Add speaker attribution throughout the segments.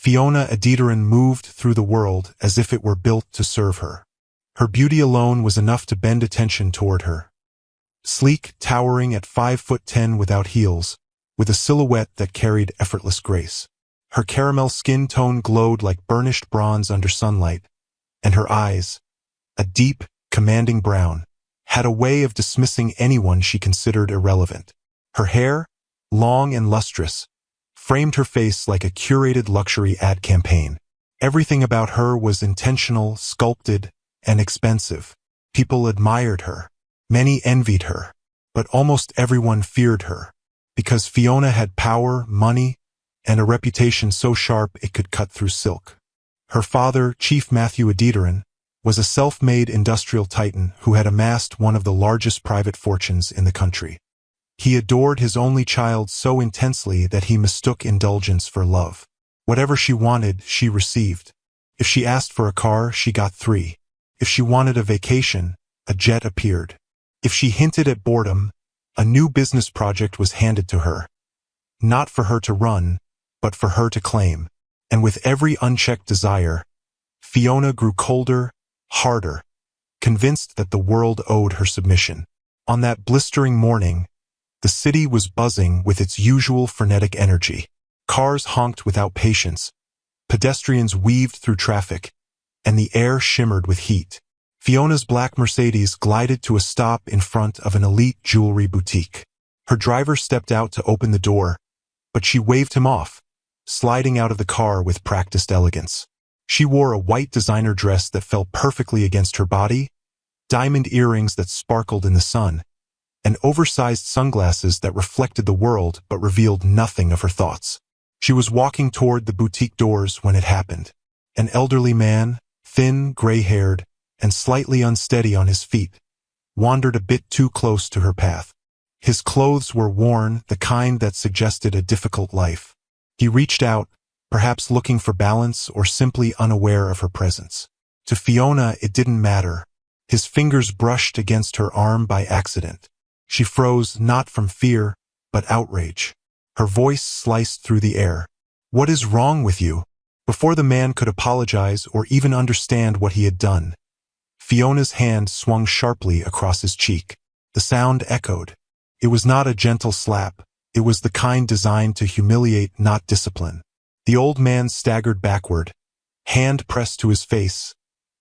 Speaker 1: Fiona Adederan moved through the world as if it were built to serve her. Her beauty alone was enough to bend attention toward her. Sleek, towering at 5'10" without heels, with a silhouette that carried effortless grace. Her caramel skin tone glowed like burnished bronze under sunlight, and her eyes, a deep, commanding brown, had a way of dismissing anyone she considered irrelevant. Her hair, long and lustrous, framed her face like a curated luxury ad campaign. Everything about her was intentional, sculpted, and expensive. People admired her. Many envied her. But almost everyone feared her, because Fiona had power, money, and a reputation so sharp it could cut through silk. Her father, Chief Matthew Adederan, was a self-made industrial titan who had amassed one of the largest private fortunes in the country. He adored his only child so intensely that he mistook indulgence for love. Whatever she wanted, she received. If she asked for a car, she got 3. If she wanted a vacation, a jet appeared. If she hinted at boredom, a new business project was handed to her. Not for her to run, but for her to claim. And with every unchecked desire, Fiona grew colder, harder, convinced that the world owed her submission. On that blistering morning, the city was buzzing with its usual frenetic energy. Cars honked without patience, pedestrians weaved through traffic, and the air shimmered with heat. Fiona's black Mercedes glided to a stop in front of an elite jewelry boutique. Her driver stepped out to open the door, but she waved him off, sliding out of the car with practiced elegance. She wore a white designer dress that fell perfectly against her body, diamond earrings that sparkled in the sun, and oversized sunglasses that reflected the world but revealed nothing of her thoughts. She was walking toward the boutique doors when it happened. An elderly man, thin, gray-haired, and slightly unsteady on his feet, wandered a bit too close to her path. His clothes were worn, the kind that suggested a difficult life. He reached out, perhaps looking for balance or simply unaware of her presence. To Fiona, it didn't matter. His fingers brushed against her arm by accident. She froze not from fear, but outrage. Her voice sliced through the air. "What is wrong with you?" Before the man could apologize or even understand what he had done, Fiona's hand swung sharply across his cheek. The sound echoed. It was not a gentle slap. It was the kind designed to humiliate, not discipline. The old man staggered backward, hand pressed to his face,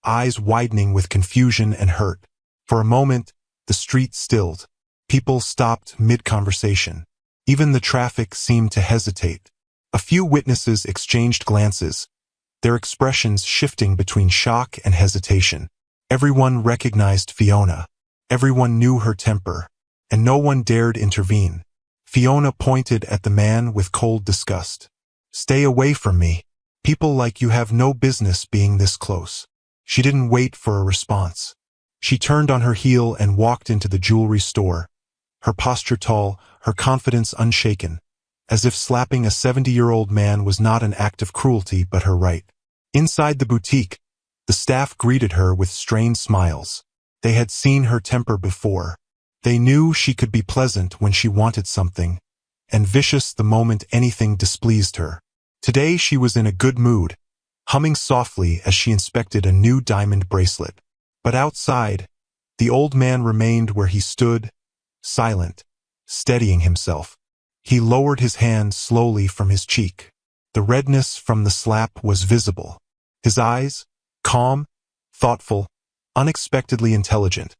Speaker 1: eyes widening with confusion and hurt. For a moment, the street stilled. People stopped mid-conversation. Even the traffic seemed to hesitate. A few witnesses exchanged glances, their expressions shifting between shock and hesitation. Everyone recognized Fiona. Everyone knew her temper, and no one dared intervene. Fiona pointed at the man with cold disgust. "Stay away from me. People like you have no business being this close." She didn't wait for a response. She turned on her heel and walked into the jewelry store, her posture tall, her confidence unshaken, as if slapping a 70-year-old man was not an act of cruelty but her right. Inside the boutique, the staff greeted her with strained smiles. They had seen her temper before. They knew she could be pleasant when she wanted something, and vicious the moment anything displeased her. Today she was in a good mood, humming softly as she inspected a new diamond bracelet. But outside, the old man remained where he stood, silent, steadying himself. He lowered his hand slowly from his cheek. The redness from the slap was visible. His eyes, calm, thoughtful, unexpectedly intelligent,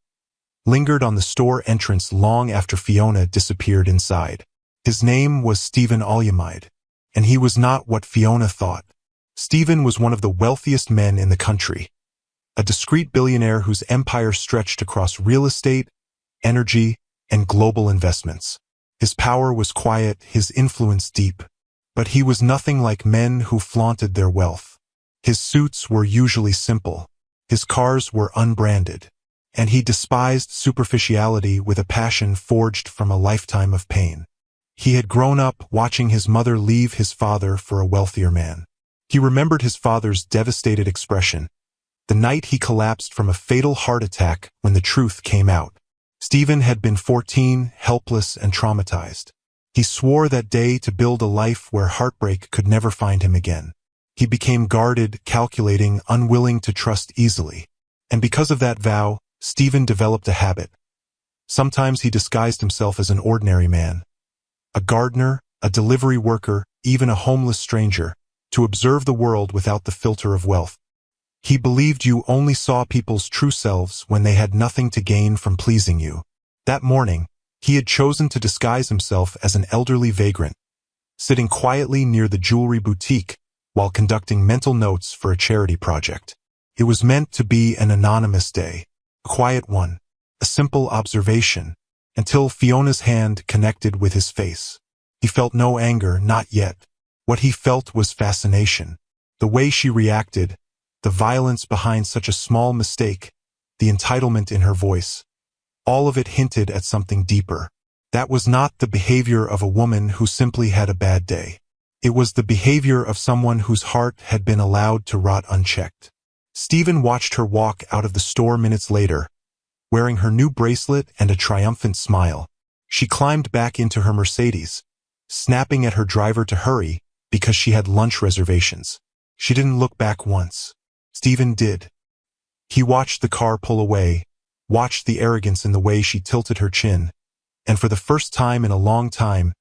Speaker 1: lingered on the store entrance long after Fiona disappeared inside. His name was Stephen Olyamide, and he was not what Fiona thought. Stephen was one of the wealthiest men in the country, a discreet billionaire whose empire stretched across real estate, energy, and global investments. His power was quiet, his influence deep, but he was nothing like men who flaunted their wealth. His suits were usually simple, his cars were unbranded, and he despised superficiality with a passion forged from a lifetime of pain. He had grown up watching his mother leave his father for a wealthier man. He remembered his father's devastated expression, the night he collapsed from a fatal heart attack when the truth came out. Stephen had been 14, helpless and traumatized. He swore that day to build a life where heartbreak could never find him again. He became guarded, calculating, unwilling to trust easily. And because of that vow, Stephen developed a habit. Sometimes he disguised himself as an ordinary man, a gardener, a delivery worker, even a homeless stranger, to observe the world without the filter of wealth. He believed you only saw people's true selves when they had nothing to gain from pleasing you. That morning, he had chosen to disguise himself as an elderly vagrant, sitting quietly near the jewelry boutique while conducting mental notes for a charity project. It was meant to be an anonymous day, a quiet one, a simple observation, until Fiona's hand connected with his face. He felt no anger, not yet. What he felt was fascination. The way she reacted, the violence behind such a small mistake, the entitlement in her voice. All of it hinted at something deeper. That was not the behavior of a woman who simply had a bad day. It was the behavior of someone whose heart had been allowed to rot unchecked. Stephen watched her walk out of the store minutes later, wearing her new bracelet and a triumphant smile. She climbed back into her Mercedes, snapping at her driver to hurry because she had lunch reservations. She didn't look back once. Stephen did. He watched the car pull away, watched the arrogance in the way she tilted her chin, and for the first time in a long time,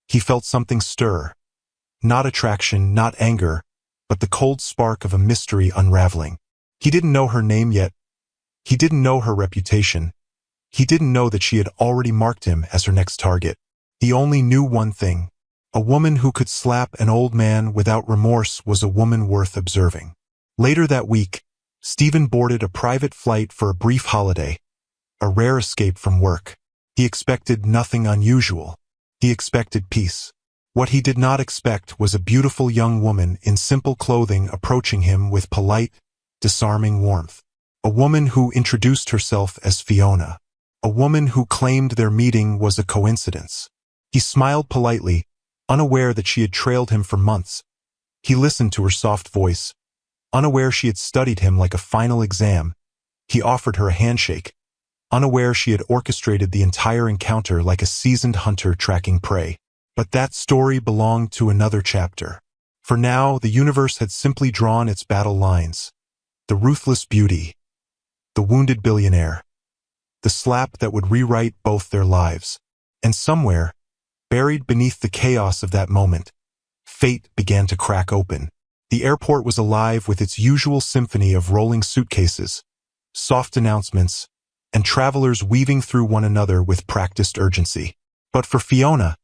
Speaker 1: he felt something stir. Not attraction, not anger, but the cold spark of a mystery unraveling. He didn't know her name yet. He didn't know her reputation. He didn't know that she had already marked him as her next target. He only knew one thing. A woman who could slap an old man without remorse was a woman worth observing. Later that week, Stephen boarded a private flight for a brief holiday, a rare escape from work. He expected nothing unusual. He expected peace. What he did not expect was a beautiful young woman in simple clothing approaching him with polite, disarming warmth. A woman who introduced herself as Fiona. A woman who claimed their meeting was a coincidence. He smiled politely, unaware that she had trailed him for months. He listened to her soft voice, unaware she had studied him like a final exam. He offered her a handshake, unaware she had orchestrated the entire encounter like a seasoned hunter tracking prey. But that story belonged to another chapter. For now, the universe had simply drawn its battle lines. The ruthless beauty, the wounded billionaire, the slap that would rewrite both their lives. And somewhere, buried beneath the chaos of that moment, fate began to crack open. The airport was alive with its usual symphony of rolling suitcases, soft announcements, and travelers weaving through one another with practiced urgency. But for Fiona,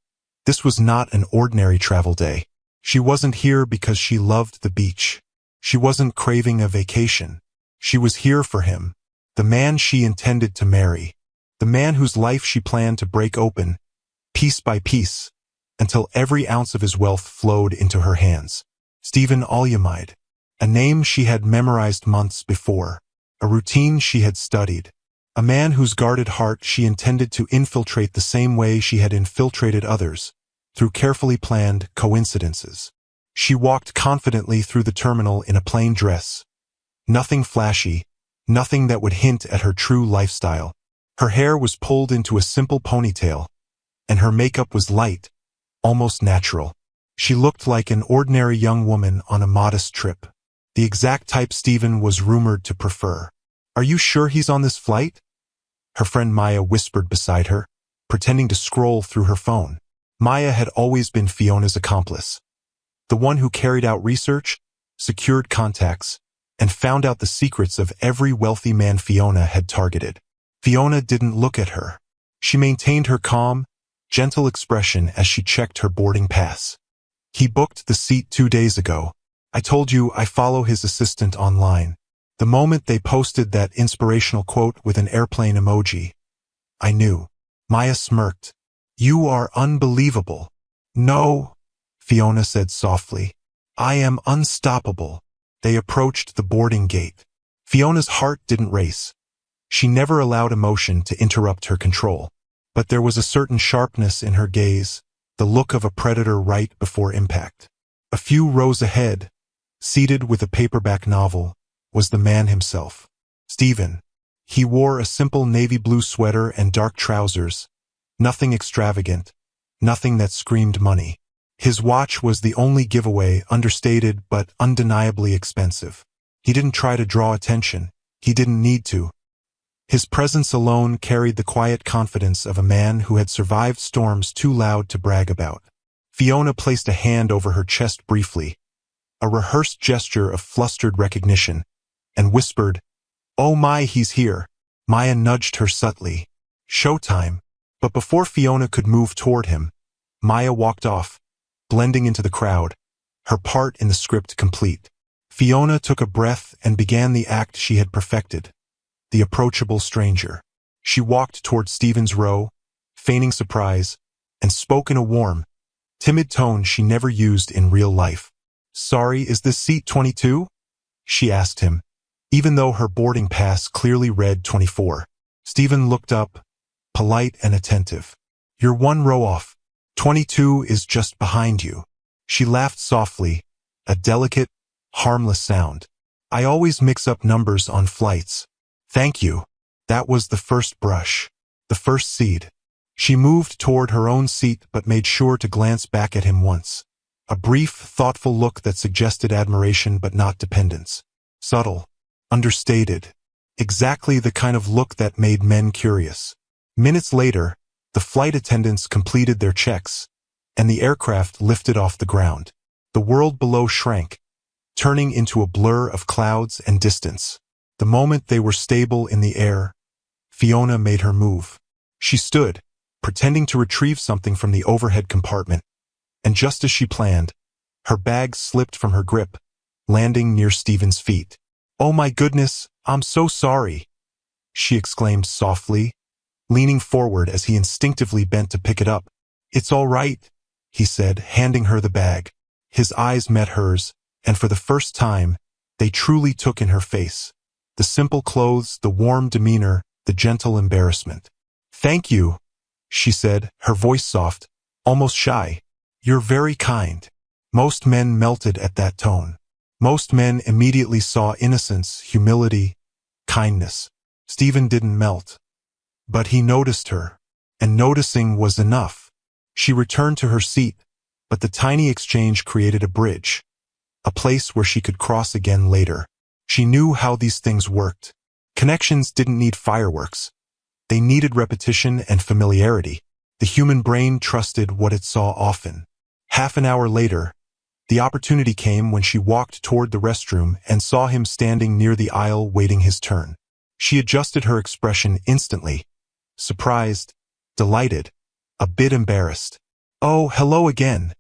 Speaker 1: this was not an ordinary travel day. She wasn't here because she loved the beach. She wasn't craving a vacation. She was here for him, the man she intended to marry, the man whose life she planned to break open, piece by piece, until every ounce of his wealth flowed into her hands. Stephen Alyamide, a name she had memorized months before, a routine she had studied, a man whose guarded heart she intended to infiltrate the same way she had infiltrated others, through carefully planned coincidences. She walked confidently through the terminal in a plain dress. Nothing flashy, nothing that would hint at her true lifestyle. Her hair was pulled into a simple ponytail, and her makeup was light, almost natural. She looked like an ordinary young woman on a modest trip, the exact type Stephen was rumored to prefer. "Are you sure he's on this flight?" her friend Maya whispered beside her, pretending to scroll through her phone. Maya had always been Fiona's accomplice, the one who carried out research, secured contacts, and found out the secrets of every wealthy man Fiona had targeted. Fiona didn't look at her. She maintained her calm, gentle expression as she checked her boarding pass. "He booked the seat 2 days ago. I told you I follow his assistant online. The moment they posted that inspirational quote with an airplane emoji, I knew." Maya smirked. "You are unbelievable." "No," Fiona said softly. "I am unstoppable." They approached the boarding gate. Fiona's heart didn't race. She never allowed emotion to interrupt her control. But there was a certain sharpness in her gaze, the look of a predator right before impact. A few rows ahead, seated with a paperback novel, was the man himself, Stephen. He wore a simple navy blue sweater and dark trousers, nothing extravagant, nothing that screamed money. His watch was the only giveaway, understated but undeniably expensive. He didn't try to draw attention. He didn't need to. His presence alone carried the quiet confidence of a man who had survived storms too loud to brag about. Fiona placed a hand over her chest briefly, a rehearsed gesture of flustered recognition, and whispered, "Oh my, he's here." Maya nudged her subtly. "Showtime." But before Fiona could move toward him, Maya walked off, blending into the crowd, her part in the script complete. Fiona took a breath and began the act she had perfected, the approachable stranger. She walked toward Stephen's row, feigning surprise, and spoke in a warm, timid tone she never used in real life. "Sorry, is this seat 22? She asked him, even though her boarding pass clearly read 24. Stephen looked up, polite and attentive. "You're one row off. 22 is just behind you." She laughed softly, a delicate, harmless sound. "I always mix up numbers on flights." "Thank you." That was the first brush, the first seed. She moved toward her own seat but made sure to glance back at him once. A brief, thoughtful look that suggested admiration but not dependence. Subtle, understated. Exactly the kind of look that made men curious. Minutes later, the flight attendants completed their checks, and the aircraft lifted off the ground. The world below shrank, turning into a blur of clouds and distance. The moment they were stable in the air, Fiona made her move. She stood, pretending to retrieve something from the overhead compartment, and just as she planned, her bag slipped from her grip, landing near Stephen's feet. "Oh my goodness, I'm so sorry," she exclaimed softly, leaning forward as he instinctively bent to pick it up. "It's all right," he said, handing her the bag. His eyes met hers, and for the first time, they truly took in her face. The simple clothes, the warm demeanor, the gentle embarrassment. "Thank you," she said, her voice soft, almost shy. "You're very kind." Most men melted at that tone. Most men immediately saw innocence, humility, kindness. Stephen didn't melt. But he noticed her, and noticing was enough. She returned to her seat, but the tiny exchange created a bridge, a place where she could cross again later. She knew how these things worked. Connections didn't need fireworks. They needed repetition and familiarity. The human brain trusted what it saw often. Half an hour later, the opportunity came when she walked toward the restroom and saw him standing near the aisle waiting his turn. She adjusted her expression instantly. Surprised, delighted, a bit embarrassed. "Oh, hello again,"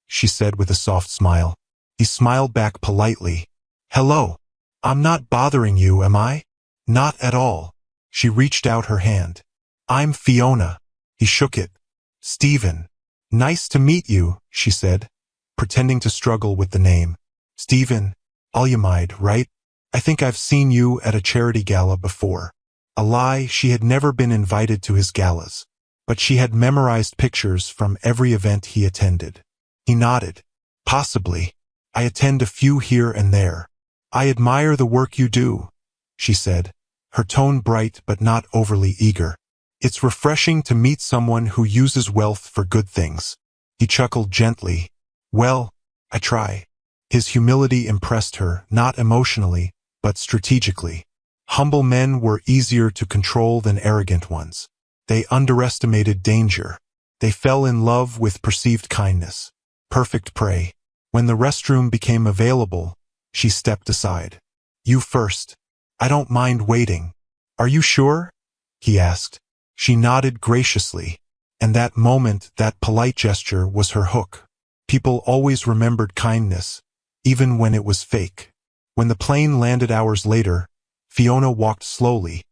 Speaker 1: she said with a soft smile. He smiled back politely. "Hello. I'm not bothering you, am I?" "Not at all." She reached out her hand. "I'm Fiona." He shook it. "Stephen." "Nice to meet you," she said, pretending to struggle with the name. "Stephen, Alyamide, right? I think I've seen you at a charity gala before." A lie, she had never been invited to his galas, but she had memorized pictures from every event he attended. He nodded. "Possibly. I attend a few here and there." "I admire the work you do," she said, her tone bright but not overly eager. "It's refreshing to meet someone who uses wealth for good things." He chuckled gently. "Well, I try." His humility impressed her, not emotionally, but strategically. Humble men were easier to control than arrogant ones. They underestimated danger. They fell in love with perceived kindness. Perfect prey. When the restroom became available, she stepped aside. "You first." "I don't mind waiting." "Are you sure?" he asked. She nodded graciously, and that moment, that polite gesture, was her hook. People always remembered kindness, even when it was fake. When the plane landed hours later, Fiona walked slowly,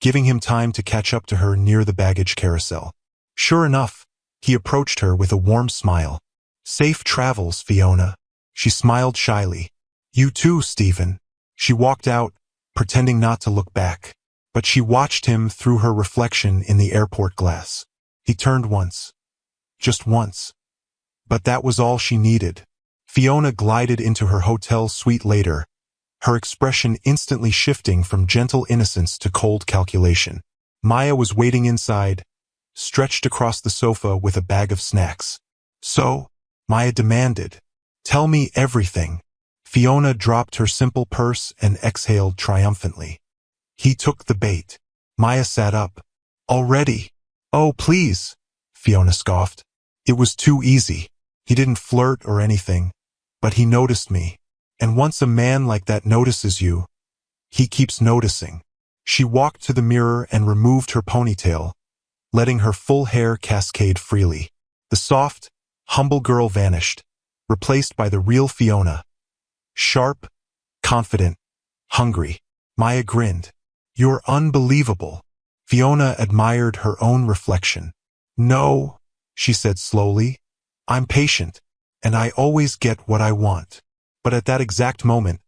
Speaker 1: giving him time to catch up to her near the baggage carousel. Sure enough, he approached her with a warm smile. "Safe travels, Fiona." She smiled shyly. "You too, Stephen." She walked out, pretending not to look back, but she watched him through her reflection in the airport glass. He turned once. Just once. But that was all she needed. Fiona glided into her hotel suite later, her expression instantly shifting from gentle innocence to cold calculation. Maya was waiting inside, stretched across the sofa with a bag of snacks. "So, Maya demanded. Tell me everything. Fiona dropped her simple purse and exhaled triumphantly. He took the bait. Maya sat up. Already? Oh, please, Fiona scoffed. It was too easy. He didn't flirt or anything, but he noticed me. And once a man like that notices you, he keeps noticing. She walked to the mirror and removed her ponytail, letting her full hair cascade freely. The soft, humble girl vanished, replaced by the real Fiona. Sharp, confident, hungry. Maya grinned. You're unbelievable. Fiona admired her own reflection. No, she said slowly. I'm patient, and I always get what I want. But at that exact moment,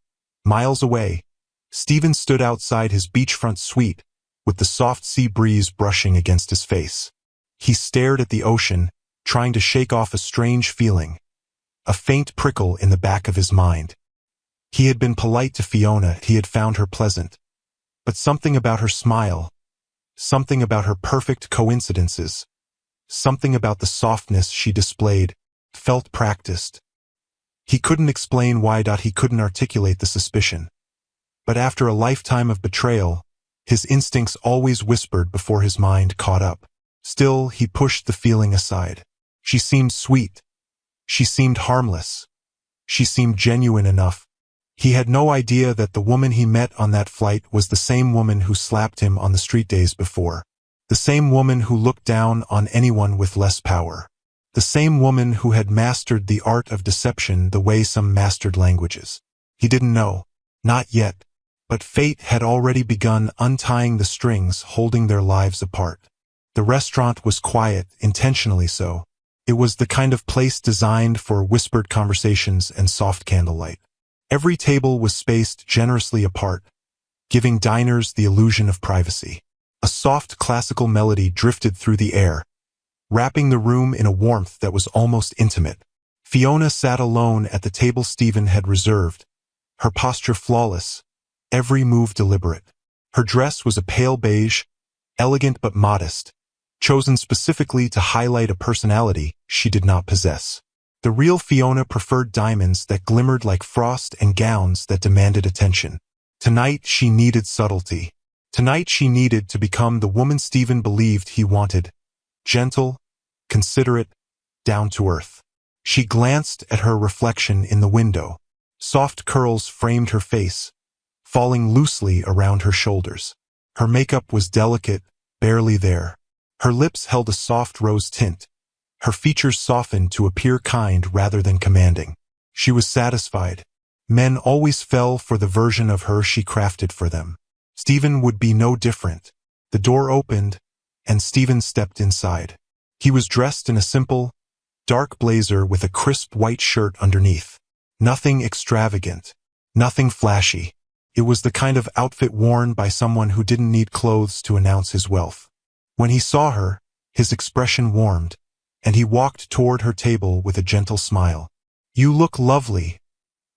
Speaker 1: miles away, Stephen stood outside his beachfront suite, with the soft sea breeze brushing against his face. He stared at the ocean, trying to shake off a strange feeling, a faint prickle in the back of his mind. He had been polite to Fiona, he had found her pleasant. But something about her smile, something about her perfect coincidences, something about the softness she displayed, felt practiced. He couldn't explain why. He couldn't articulate the suspicion. But after a lifetime of betrayal, his instincts always whispered before his mind caught up. Still, he pushed the feeling aside. She seemed sweet. She seemed harmless. She seemed genuine enough. He had no idea that the woman he met on that flight was the same woman who slapped him on the street days before. The same woman who looked down on anyone with less power. The same woman who had mastered the art of deception the way some mastered languages. He didn't know. Not yet. But fate had already begun untying the strings holding their lives apart. The restaurant was quiet, intentionally so. It was the kind of place designed for whispered conversations and soft candlelight. Every table was spaced generously apart, giving diners the illusion of privacy. A soft classical melody drifted through the air, wrapping the room in a warmth that was almost intimate. Fiona sat alone at the table Stephen had reserved, her posture flawless, every move deliberate. Her dress was a pale beige, elegant but modest, chosen specifically to highlight a personality she did not possess. The real Fiona preferred diamonds that glimmered like frost and gowns that demanded attention. Tonight she needed subtlety. Tonight she needed to become the woman Stephen believed he wanted. Gentle, considerate, down to earth. She glanced at her reflection in the window. Soft curls framed her face, falling loosely around her shoulders. Her makeup was delicate, barely there. Her lips held a soft rose tint. Her features softened to appear kind rather than commanding. She was satisfied. Men always fell for the version of her she crafted for them. Stephen would be no different. The door opened, and Stephen stepped inside. He was dressed in a simple, dark blazer with a crisp white shirt underneath. Nothing extravagant. Nothing flashy. It was the kind of outfit worn by someone who didn't need clothes to announce his wealth. When he saw her, his expression warmed, and he walked toward her table with a gentle smile. "You look lovely,"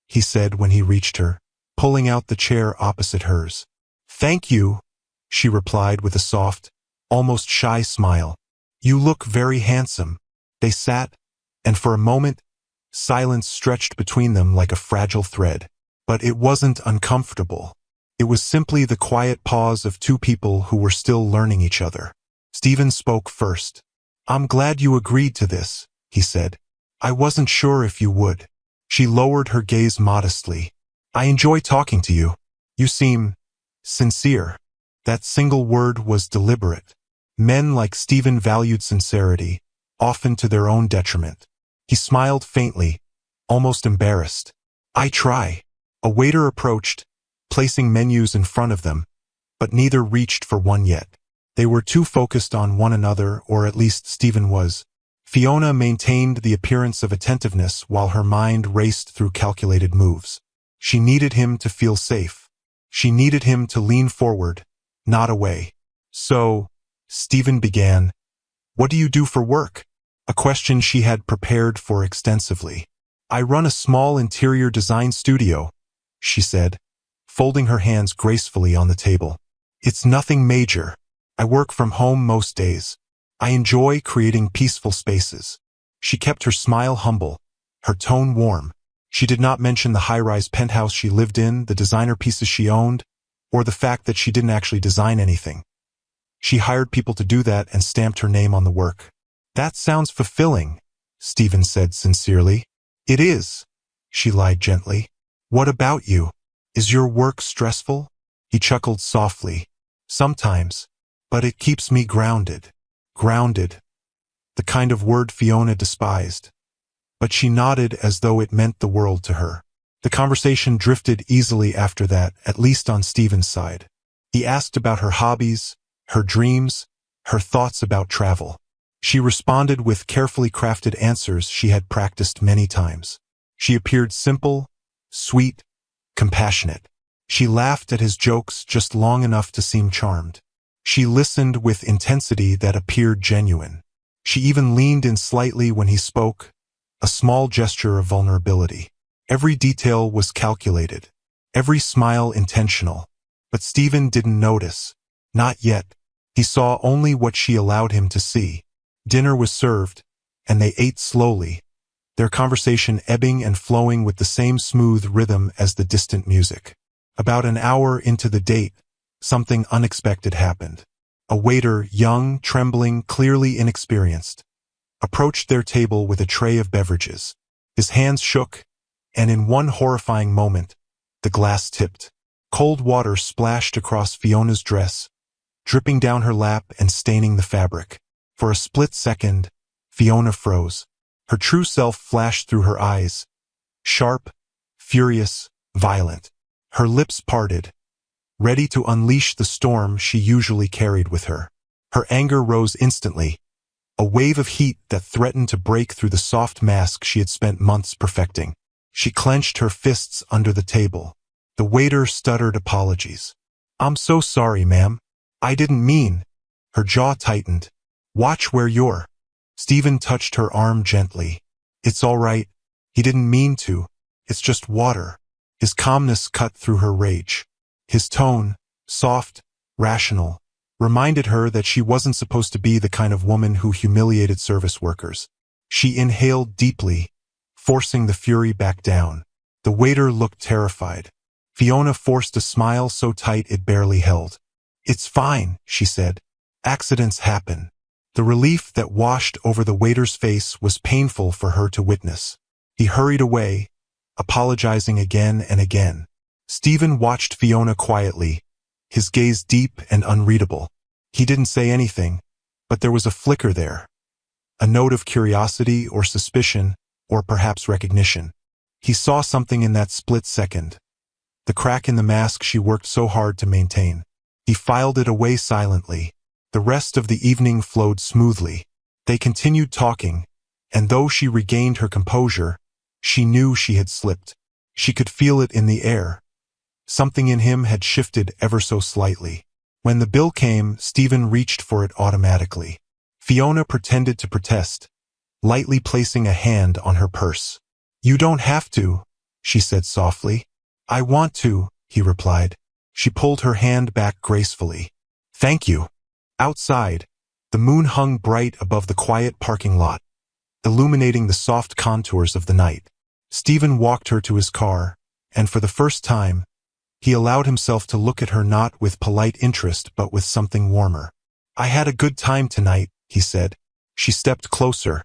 Speaker 1: he said when he reached her, pulling out the chair opposite hers. "Thank you," she replied with a soft, almost shy smile. "You look very handsome." They sat, and for a moment, silence stretched between them like a fragile thread. But it wasn't uncomfortable. It was simply the quiet pause of two people who were still learning each other. Stephen spoke first. "I'm glad you agreed to this," he said. "I wasn't sure if you would." She lowered her gaze modestly. "I enjoy talking to you. You seem sincere." That single word was deliberate. Men like Stephen valued sincerity, often to their own detriment. He smiled faintly, almost embarrassed. "I try." A waiter approached, placing menus in front of them, but neither reached for one yet. They were too focused on one another, or at least Stephen was. Fiona maintained the appearance of attentiveness while her mind raced through calculated moves. She needed him to feel safe. She needed him to lean forward, not away. "So," Stephen began, "what do you do for work?" A question she had prepared for extensively. "I run a small interior design studio," she said, folding her hands gracefully on the table. "It's nothing major. I work from home most days. I enjoy creating peaceful spaces." She kept her smile humble, her tone warm. She did not mention the high-rise penthouse she lived in, the designer pieces she owned, or the fact that she didn't actually design anything. She hired people to do that and stamped her name on the work. That sounds fulfilling, Stephen said sincerely. It is, she lied gently. What about you? Is your work stressful? He chuckled softly. Sometimes, but it keeps me grounded. Grounded. The kind of word Fiona despised. But she nodded as though it meant the world to her. The conversation drifted easily after that, at least on Stephen's side. He asked about her hobbies, her dreams, her thoughts about travel. She responded with carefully crafted answers she had practiced many times. She appeared simple, sweet, compassionate. She laughed at his jokes just long enough to seem charmed. She listened with intensity that appeared genuine. She even leaned in slightly when he spoke, a small gesture of vulnerability. Every detail was calculated, every smile intentional. But Stephen didn't notice. Not yet. He saw only what she allowed him to see. Dinner was served, and they ate slowly, their conversation ebbing and flowing with the same smooth rhythm as the distant music. About an hour into the date, something unexpected happened. A waiter, young, trembling, clearly inexperienced, approached their table with a tray of beverages. His hands shook, and in one horrifying moment, the glass tipped. Cold water splashed across Fiona's dress, dripping down her lap and staining the fabric. For a split second, Fiona froze. Her true self flashed through her eyes. Sharp, furious, violent. Her lips parted, ready to unleash the storm she usually carried with her. Her anger rose instantly, a wave of heat that threatened to break through the soft mask she had spent months perfecting. She clenched her fists under the table. The waiter stuttered apologies. "I'm so sorry, ma'am. I didn't mean." Her jaw tightened. "Watch where you're." Stephen touched her arm gently. "It's all right. He didn't mean to. It's just water." His calmness cut through her rage. His tone, soft, rational, reminded her that she wasn't supposed to be the kind of woman who humiliated service workers. She inhaled deeply, forcing the fury back down. The waiter looked terrified. Fiona forced a smile so tight it barely held. "It's fine," she said. "Accidents happen." The relief that washed over the waiter's face was painful for her to witness. He hurried away, apologizing again and again. Stephen watched Fiona quietly, his gaze deep and unreadable. He didn't say anything, but there was a flicker there. A note of curiosity or suspicion, or perhaps recognition. He saw something in that split second. The crack in the mask she worked so hard to maintain. He filed it away silently. The rest of the evening flowed smoothly. They continued talking, and though she regained her composure, she knew she had slipped. She could feel it in the air. Something in him had shifted ever so slightly. When the bill came, Stephen reached for it automatically. Fiona pretended to protest, lightly placing a hand on her purse. "You don't have to," she said softly. "I want to," he replied. She pulled her hand back gracefully. "Thank you." Outside, the moon hung bright above the quiet parking lot, illuminating the soft contours of the night. Stephen walked her to his car, and for the first time, he allowed himself to look at her not with polite interest but with something warmer. "I had a good time tonight," he said. She stepped closer,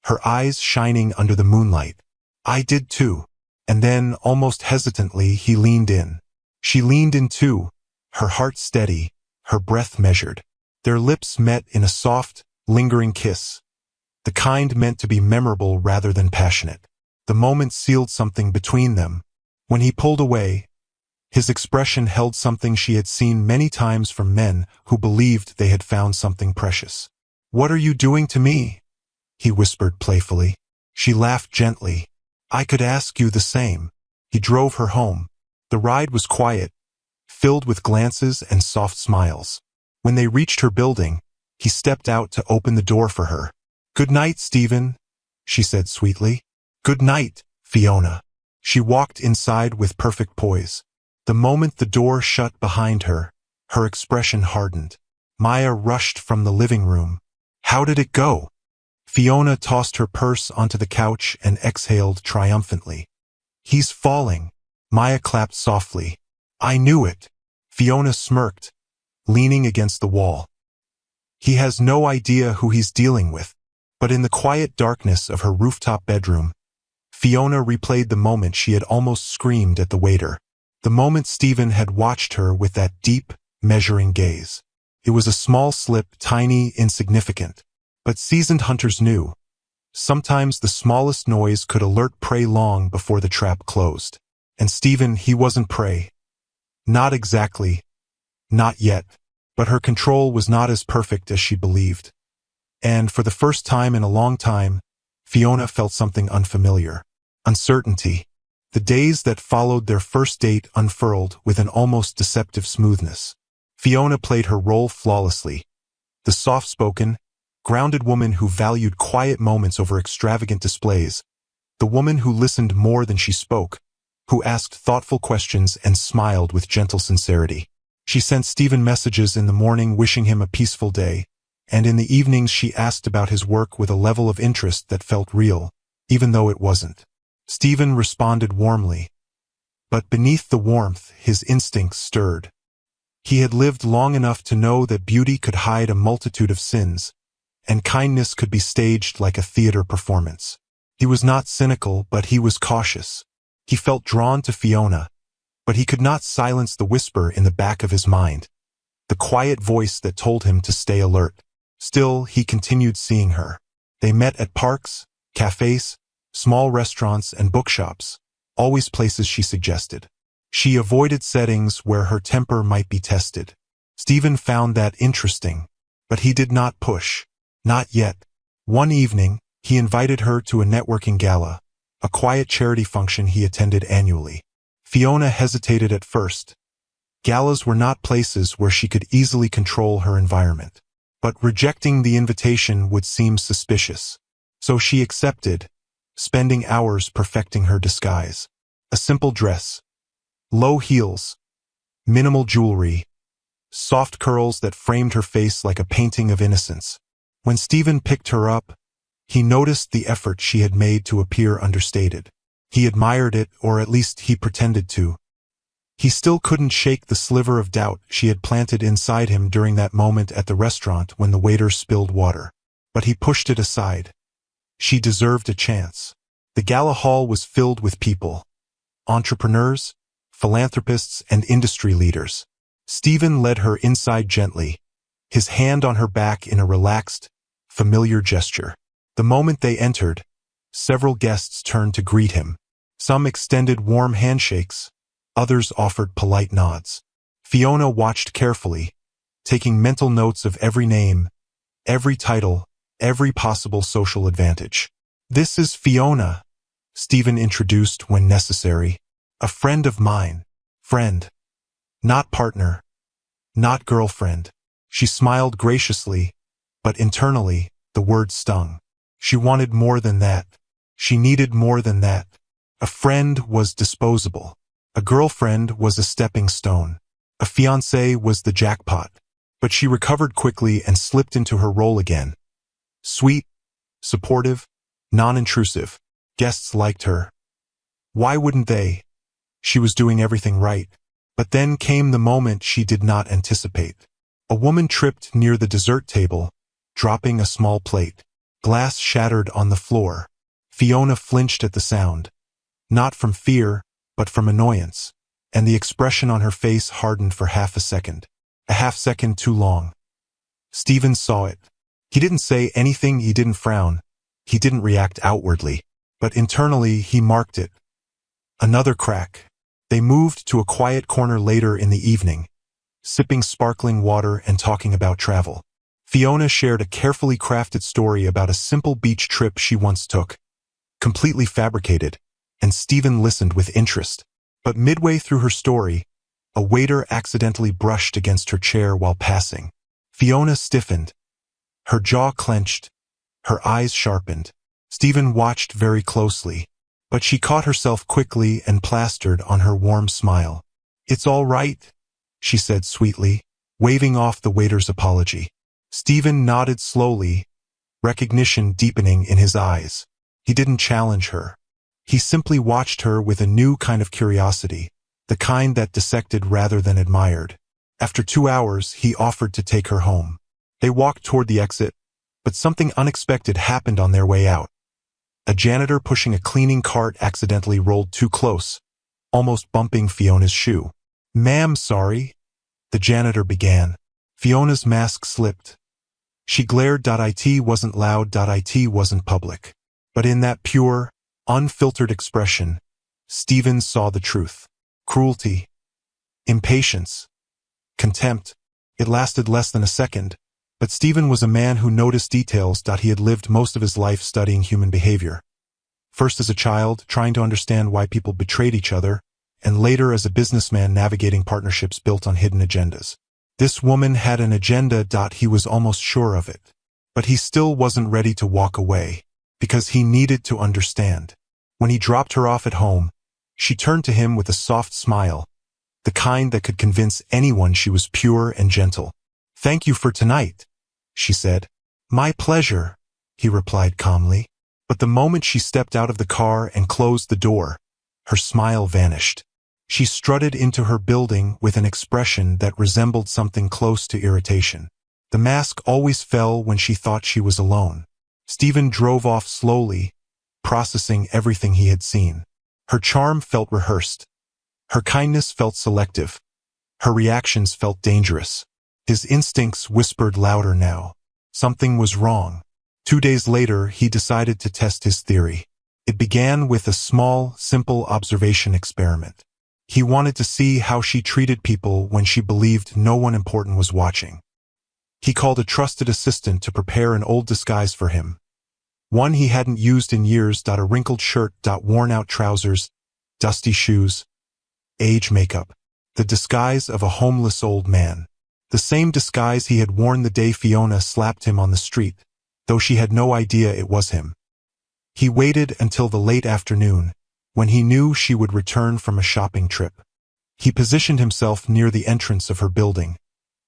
Speaker 1: her eyes shining under the moonlight. "I did too." And then, almost hesitantly, he leaned in. She leaned in too, her heart steady, her breath measured. Their lips met in a soft, lingering kiss, the kind meant to be memorable rather than passionate. The moment sealed something between them. When he pulled away, his expression held something she had seen many times from men who believed they had found something precious. "What are you doing to me?" he whispered playfully. She laughed gently. "I could ask you the same." He drove her home. The ride was quiet, filled with glances and soft smiles. When they reached her building, he stepped out to open the door for her. "Good night, Stephen," she said sweetly. "Good night, Fiona." She walked inside with perfect poise. The moment the door shut behind her, her expression hardened. Maya rushed from the living room. "How did it go?" Fiona tossed her purse onto the couch and exhaled triumphantly. "He's falling." Maya clapped softly. "I knew it." Fiona smirked, leaning against the wall. "He has no idea who he's dealing with." But in the quiet darkness of her rooftop bedroom, Fiona replayed the moment she had almost screamed at the waiter. The moment Stephen had watched her with that deep, measuring gaze. It was a small slip, tiny, insignificant. But seasoned hunters knew. Sometimes the smallest noise could alert prey long before the trap closed. And Stephen, he wasn't prey. Not exactly. Not yet. But her control was not as perfect as she believed. And for the first time in a long time, Fiona felt something unfamiliar. Uncertainty. The days that followed their first date unfurled with an almost deceptive smoothness. Fiona played her role flawlessly. The soft-spoken, grounded woman who valued quiet moments over extravagant displays. The woman who listened more than she spoke, who asked thoughtful questions and smiled with gentle sincerity. She sent Stephen messages in the morning wishing him a peaceful day, and in the evenings she asked about his work with a level of interest that felt real, even though it wasn't. Stephen responded warmly. But beneath the warmth, his instincts stirred. He had lived long enough to know that beauty could hide a multitude of sins, and kindness could be staged like a theater performance. He was not cynical, but he was cautious. He felt drawn to Fiona, but he could not silence the whisper in the back of his mind, the quiet voice that told him to stay alert. Still, he continued seeing her. They met at parks, cafes, small restaurants, and bookshops, always places she suggested. She avoided settings where her temper might be tested. Stephen found that interesting, but he did not push. Not yet. One evening, he invited her to a networking gala, a quiet charity function he attended annually. Fiona hesitated at first. Galas were not places where she could easily control her environment. But rejecting the invitation would seem suspicious. So she accepted, spending hours perfecting her disguise. A simple dress, low heels, minimal jewelry, soft curls that framed her face like a painting of innocence. When Stephen picked her up, he noticed the effort she had made to appear understated. He admired it, or at least he pretended to. He still couldn't shake the sliver of doubt she had planted inside him during that moment at the restaurant when the waiter spilled water. But he pushed it aside. She deserved a chance. The gala hall was filled with people. Entrepreneurs, philanthropists, and industry leaders. Stephen led her inside gently, his hand on her back in a relaxed, familiar gesture. The moment they entered, several guests turned to greet him. Some extended warm handshakes, others offered polite nods. Fiona watched carefully, taking mental notes of every name, every title, every possible social advantage. "This is Fiona," Stephen introduced when necessary. "A friend of mine." Friend. Not partner. Not girlfriend. She smiled graciously, but internally, the word stung. She wanted more than that. She needed more than that. A friend was disposable. A girlfriend was a stepping stone. A fiancé was the jackpot. But she recovered quickly and slipped into her role again. Sweet, supportive, non-intrusive. Guests liked her. Why wouldn't they? She was doing everything right. But then came the moment she did not anticipate. A woman tripped near the dessert table, dropping a small plate. Glass shattered on the floor. Fiona flinched at the sound. Not from fear, but from annoyance. And the expression on her face hardened for half a second. A half second too long. Stephen saw it. He didn't say anything, he didn't frown. He didn't react outwardly. But internally, he marked it. Another crack. They moved to a quiet corner later in the evening, sipping sparkling water and talking about travel. Fiona shared a carefully crafted story about a simple beach trip she once took, completely fabricated, and Stephen listened with interest. But midway through her story, a waiter accidentally brushed against her chair while passing. Fiona stiffened, her jaw clenched, her eyes sharpened. Stephen watched very closely, but she caught herself quickly and plastered on her warm smile. "It's all right," she said sweetly, waving off the waiter's apology. Stephen nodded slowly, recognition deepening in his eyes. He didn't challenge her. He simply watched her with a new kind of curiosity, the kind that dissected rather than admired. After 2 hours, he offered to take her home. They walked toward the exit, but something unexpected happened on their way out. A janitor pushing a cleaning cart accidentally rolled too close, almost bumping Fiona's shoe. "Ma'am, sorry," the janitor began. Fiona's mask slipped. She glared. It wasn't loud. It wasn't public. But in that pure, unfiltered expression, Stephen saw the truth. Cruelty, impatience, contempt. It lasted less than a second, but Stephen was a man who noticed details. He had lived most of his life studying human behavior. First as a child, trying to understand why people betrayed each other, and later as a businessman navigating partnerships built on hidden agendas. This woman had an agenda. He was almost sure of it. But he still wasn't ready to walk away, because he needed to understand. When he dropped her off at home, she turned to him with a soft smile, the kind that could convince anyone she was pure and gentle. "Thank you for tonight," she said. "My pleasure," he replied calmly. But the moment she stepped out of the car and closed the door, her smile vanished. She strutted into her building with an expression that resembled something close to irritation. The mask always fell when she thought she was alone. Stephen drove off slowly, processing everything he had seen. Her charm felt rehearsed. Her kindness felt selective. Her reactions felt dangerous. His instincts whispered louder now. Something was wrong. 2 days later, he decided to test his theory. It began with a small, simple observation experiment. He wanted to see how she treated people when she believed no one important was watching. He called a trusted assistant to prepare an old disguise for him. One he hadn't used in years. A wrinkled shirt, worn-out trousers, dusty shoes, age makeup. The disguise of a homeless old man. The same disguise he had worn the day Fiona slapped him on the street, though she had no idea it was him. He waited until the late afternoon, when he knew she would return from a shopping trip. He positioned himself near the entrance of her building,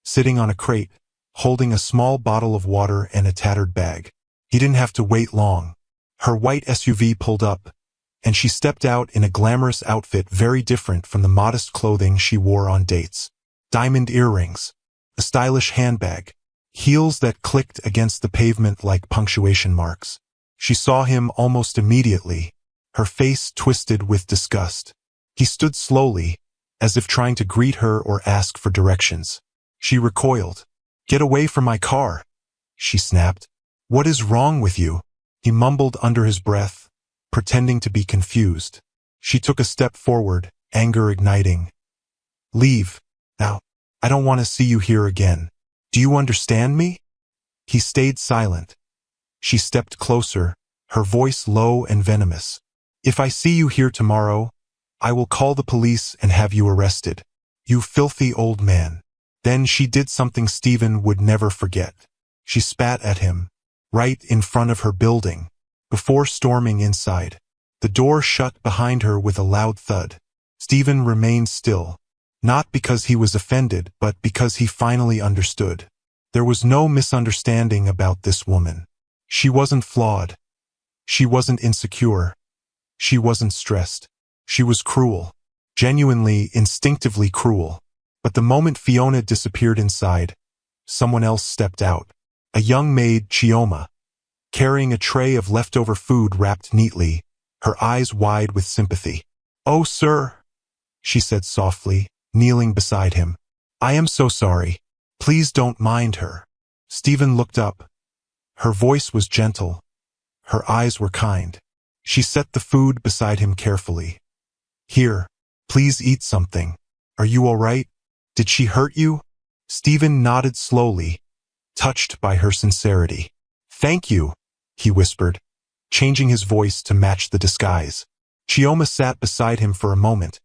Speaker 1: sitting on a crate, holding a small bottle of water and a tattered bag. He didn't have to wait long. Her white SUV pulled up, and she stepped out in a glamorous outfit very different from the modest clothing she wore on dates. Diamond earrings, a stylish handbag, heels that clicked against the pavement like punctuation marks. She saw him almost immediately, her face twisted with disgust. He stood slowly, as if trying to greet her or ask for directions. She recoiled. "Get away from my car," she snapped. "What is wrong with you?" He mumbled under his breath, pretending to be confused. She took a step forward, anger igniting. "Leave, now. I don't want to see you here again. Do you understand me?" He stayed silent. She stepped closer, her voice low and venomous. "If I see you here tomorrow, I will call the police and have you arrested. You filthy old man." Then she did something Stephen would never forget. She spat at him, right in front of her building, before storming inside. The door shut behind her with a loud thud. Stephen remained still, not because he was offended, but because he finally understood. There was no misunderstanding about this woman. She wasn't flawed. She wasn't insecure. She wasn't stressed. She was cruel. Genuinely, instinctively cruel. But the moment Fiona disappeared inside, someone else stepped out. A young maid, Chioma, carrying a tray of leftover food wrapped neatly, her eyes wide with sympathy. "Oh, sir," she said softly, kneeling beside him. "I am so sorry. Please don't mind her." Stephen looked up. Her voice was gentle. Her eyes were kind. She set the food beside him carefully. "Here, please eat something. Are you all right? Did she hurt you?" Stephen nodded slowly, touched by her sincerity. "Thank you," he whispered, changing his voice to match the disguise. Chioma sat beside him for a moment,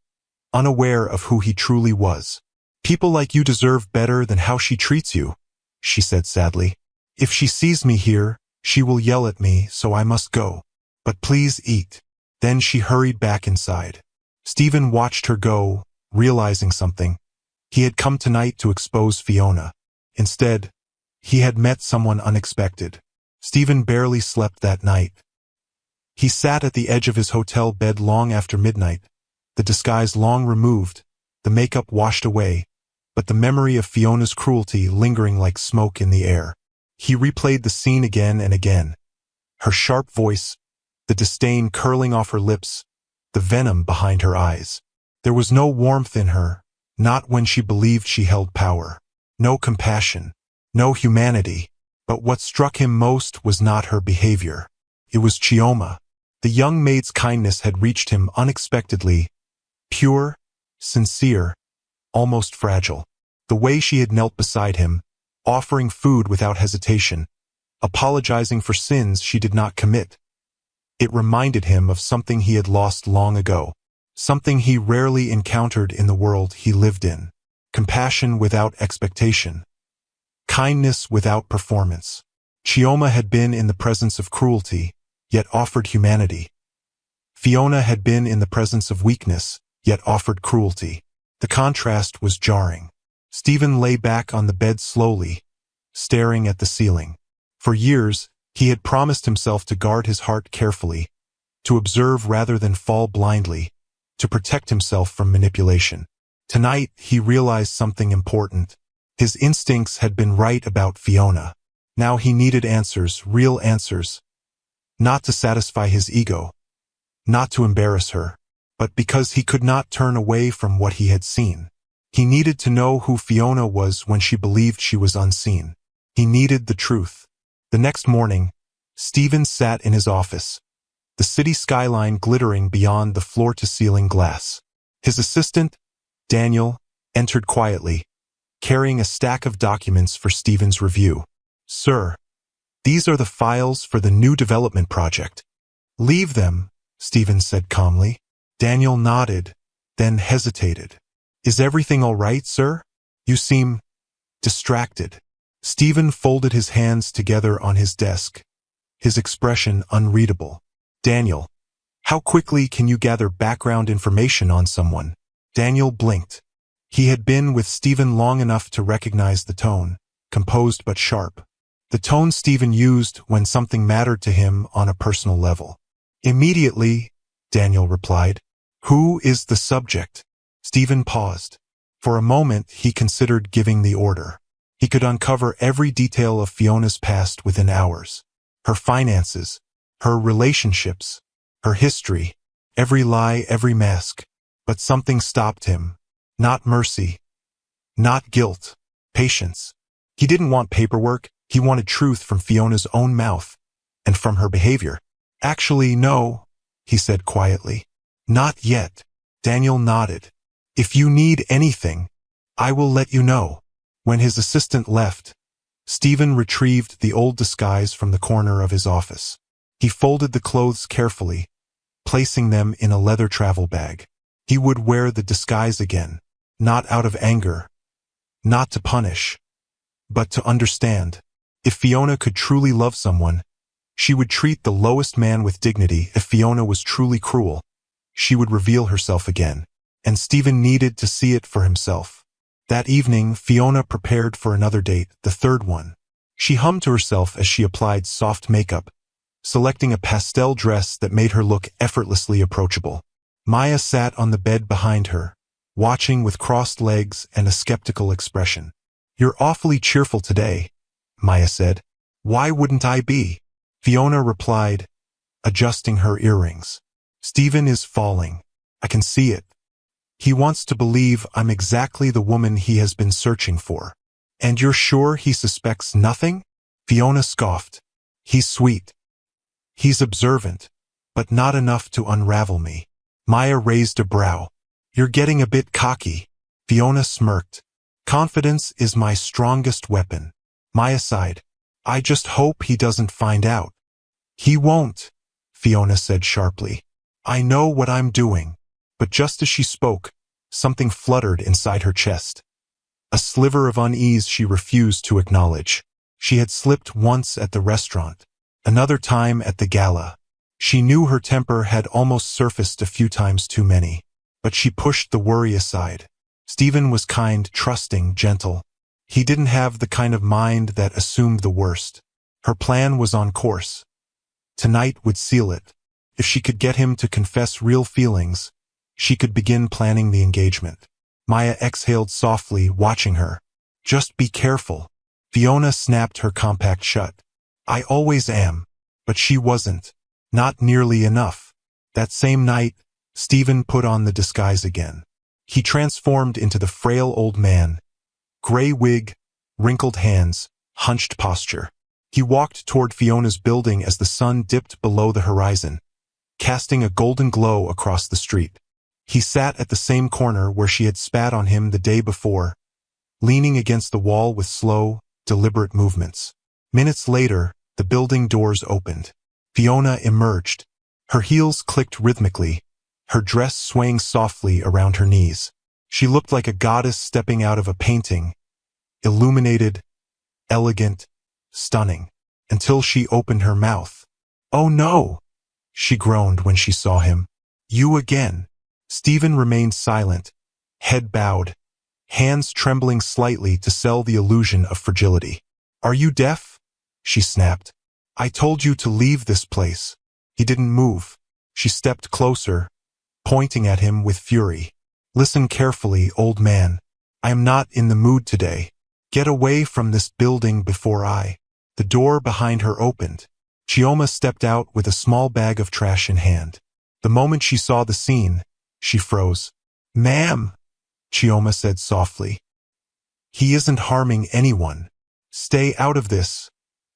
Speaker 1: unaware of who he truly was. "People like you deserve better than how she treats you," she said sadly. "If she sees me here, she will yell at me, so I must go. But please eat." Then she hurried back inside. Stephen watched her go, realizing something. He had come tonight to expose Fiona. Instead, he had met someone unexpected. Stephen barely slept that night. He sat at the edge of his hotel bed long after midnight, the disguise long removed, the makeup washed away, but the memory of Fiona's cruelty lingering like smoke in the air. He replayed the scene again and again. Her sharp voice, the disdain curling off her lips, the venom behind her eyes. There was no warmth in her, not when she believed she held power. No compassion, no humanity. But what struck him most was not her behavior. It was Chioma. The young maid's kindness had reached him unexpectedly, pure, sincere, almost fragile. The way she had knelt beside him, offering food without hesitation, apologizing for sins she did not commit. It reminded him of something he had lost long ago, something he rarely encountered in the world he lived in. Compassion without expectation. Kindness without performance. Chioma had been in the presence of cruelty, yet offered humanity. Fiona had been in the presence of weakness, yet offered cruelty. The contrast was jarring. Stephen lay back on the bed slowly, staring at the ceiling. For years, he had promised himself to guard his heart carefully, to observe rather than fall blindly, to protect himself from manipulation. Tonight, he realized something important. His instincts had been right about Fiona. Now he needed answers, real answers. Not to satisfy his ego, not to embarrass her, but because he could not turn away from what he had seen. He needed to know who Fiona was when she believed she was unseen. He needed the truth. The next morning, Stephen sat in his office, the city skyline glittering beyond the floor-to-ceiling glass. His assistant, Daniel, entered quietly, carrying a stack of documents for Stephen's review. "Sir, these are the files for the new development project." "Leave them," Stephen said calmly. Daniel nodded, then hesitated. "Is everything all right, sir? You seem distracted." Stephen folded his hands together on his desk, his expression unreadable. "Daniel, how quickly can you gather background information on someone?" Daniel blinked. He had been with Stephen long enough to recognize the tone, composed but sharp. The tone Stephen used when something mattered to him on a personal level. "Immediately," Daniel replied. "Who is the subject?" Stephen paused. For a moment, he considered giving the order. He could uncover every detail of Fiona's past within hours. Her finances, her relationships, her history, every lie, every mask. But something stopped him. Not mercy. Not guilt. Patience. He didn't want paperwork. He wanted truth from Fiona's own mouth, and from her behavior. "Actually, no," he said quietly. "Not yet." Daniel nodded. "If you need anything, I will let you know." When his assistant left, Stephen retrieved the old disguise from the corner of his office. He folded the clothes carefully, placing them in a leather travel bag. He would wear the disguise again, not out of anger, not to punish, but to understand. If Fiona could truly love someone, she would treat the lowest man with dignity. If Fiona was truly cruel, she would reveal herself again. And Stephen needed to see it for himself. That evening, Fiona prepared for another date, the third one. She hummed to herself as she applied soft makeup, selecting a pastel dress that made her look effortlessly approachable. Maya sat on the bed behind her, watching with crossed legs and a skeptical expression. "You're awfully cheerful today," Maya said. "Why wouldn't I be?" Fiona replied, adjusting her earrings. "Stephen is falling. I can see it. He wants to believe I'm exactly the woman he has been searching for." "And you're sure he suspects nothing?" Fiona scoffed. "He's sweet. He's observant, but not enough to unravel me." Maya raised a brow. "You're getting a bit cocky." Fiona smirked. "Confidence is my strongest weapon." Maya sighed. "I just hope he doesn't find out." "He won't," Fiona said sharply. "I know what I'm doing." But just as she spoke, something fluttered inside her chest. A sliver of unease she refused to acknowledge. She had slipped once at the restaurant, another time at the gala. She knew her temper had almost surfaced a few times too many, but she pushed the worry aside. Stephen was kind, trusting, gentle. He didn't have the kind of mind that assumed the worst. Her plan was on course. Tonight would seal it. If she could get him to confess real feelings, she could begin planning the engagement. Maya exhaled softly, watching her. Just be careful. Fiona snapped her compact shut. I always am. But she wasn't. Not nearly enough. That same night, Stephen put on the disguise again. He transformed into the frail old man. Gray wig, wrinkled hands, hunched posture. He walked toward Fiona's building as the sun dipped below the horizon, casting a golden glow across the street. He sat at the same corner where she had spat on him the day before, leaning against the wall with slow, deliberate movements. Minutes later, the building doors opened. Fiona emerged. Her heels clicked rhythmically, her dress swaying softly around her knees. She looked like a goddess stepping out of a painting, illuminated, elegant, stunning, until she opened her mouth. Oh no! She groaned when she saw him. You again. Stephen remained silent, head bowed, hands trembling slightly to sell the illusion of fragility. Are you deaf? She snapped. I told you to leave this place. He didn't move. She stepped closer, pointing at him with fury. Listen carefully, old man. I am not in the mood today. Get away from this building before I... The door behind her opened. Chioma stepped out with a small bag of trash in hand. The moment she saw the scene, she froze. Ma'am, Chioma said softly. He isn't harming anyone. Stay out of this,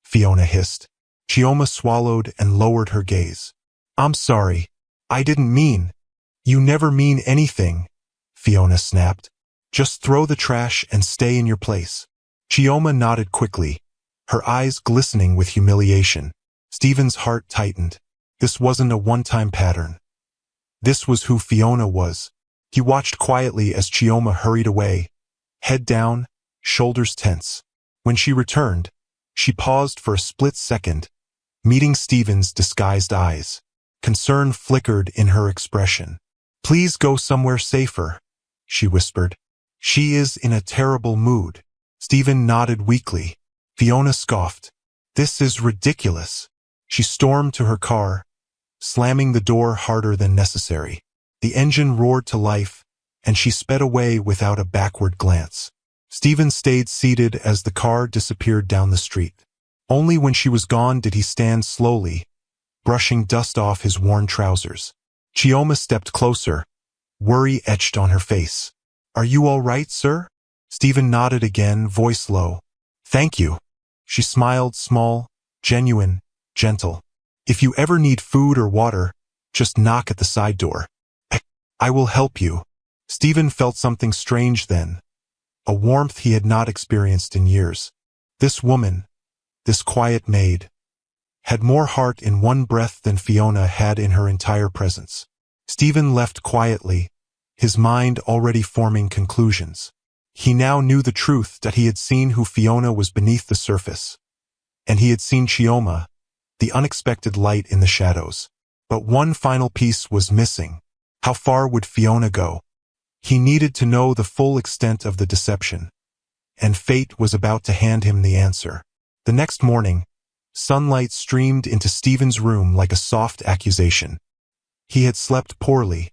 Speaker 1: Fiona hissed. Chioma swallowed and lowered her gaze. I'm sorry. I didn't mean. You never mean anything, Fiona snapped. Just throw the trash and stay in your place. Chioma nodded quickly, her eyes glistening with humiliation. Stephen's heart tightened. This wasn't a one-time pattern. This was who Fiona was. He watched quietly as Chioma hurried away, head down, shoulders tense. When she returned, she paused for a split second, meeting Stephen's disguised eyes. Concern flickered in her expression. Please go somewhere safer, she whispered. She is in a terrible mood. Stephen nodded weakly. Fiona scoffed. This is ridiculous. She stormed to her car, slamming the door harder than necessary. The engine roared to life, and she sped away without a backward glance. Stephen stayed seated as the car disappeared down the street. Only when she was gone did he stand slowly, brushing dust off his worn trousers. Chioma stepped closer, worry etched on her face. Are you all right, sir? Stephen nodded again, voice low. Thank you. She smiled, small, genuine, gentle. If you ever need food or water, just knock at the side door. I will help you. Stephen felt something strange then, a warmth he had not experienced in years. This woman, this quiet maid, had more heart in one breath than Fiona had in her entire presence. Stephen left quietly, his mind already forming conclusions. He now knew the truth that he had seen who Fiona was beneath the surface, and he had seen Chioma, the unexpected light in the shadows. But one final piece was missing. How far would Fiona go? He needed to know the full extent of the deception, and fate was about to hand him the answer. The next morning, sunlight streamed into Stephen's room like a soft accusation. He had slept poorly,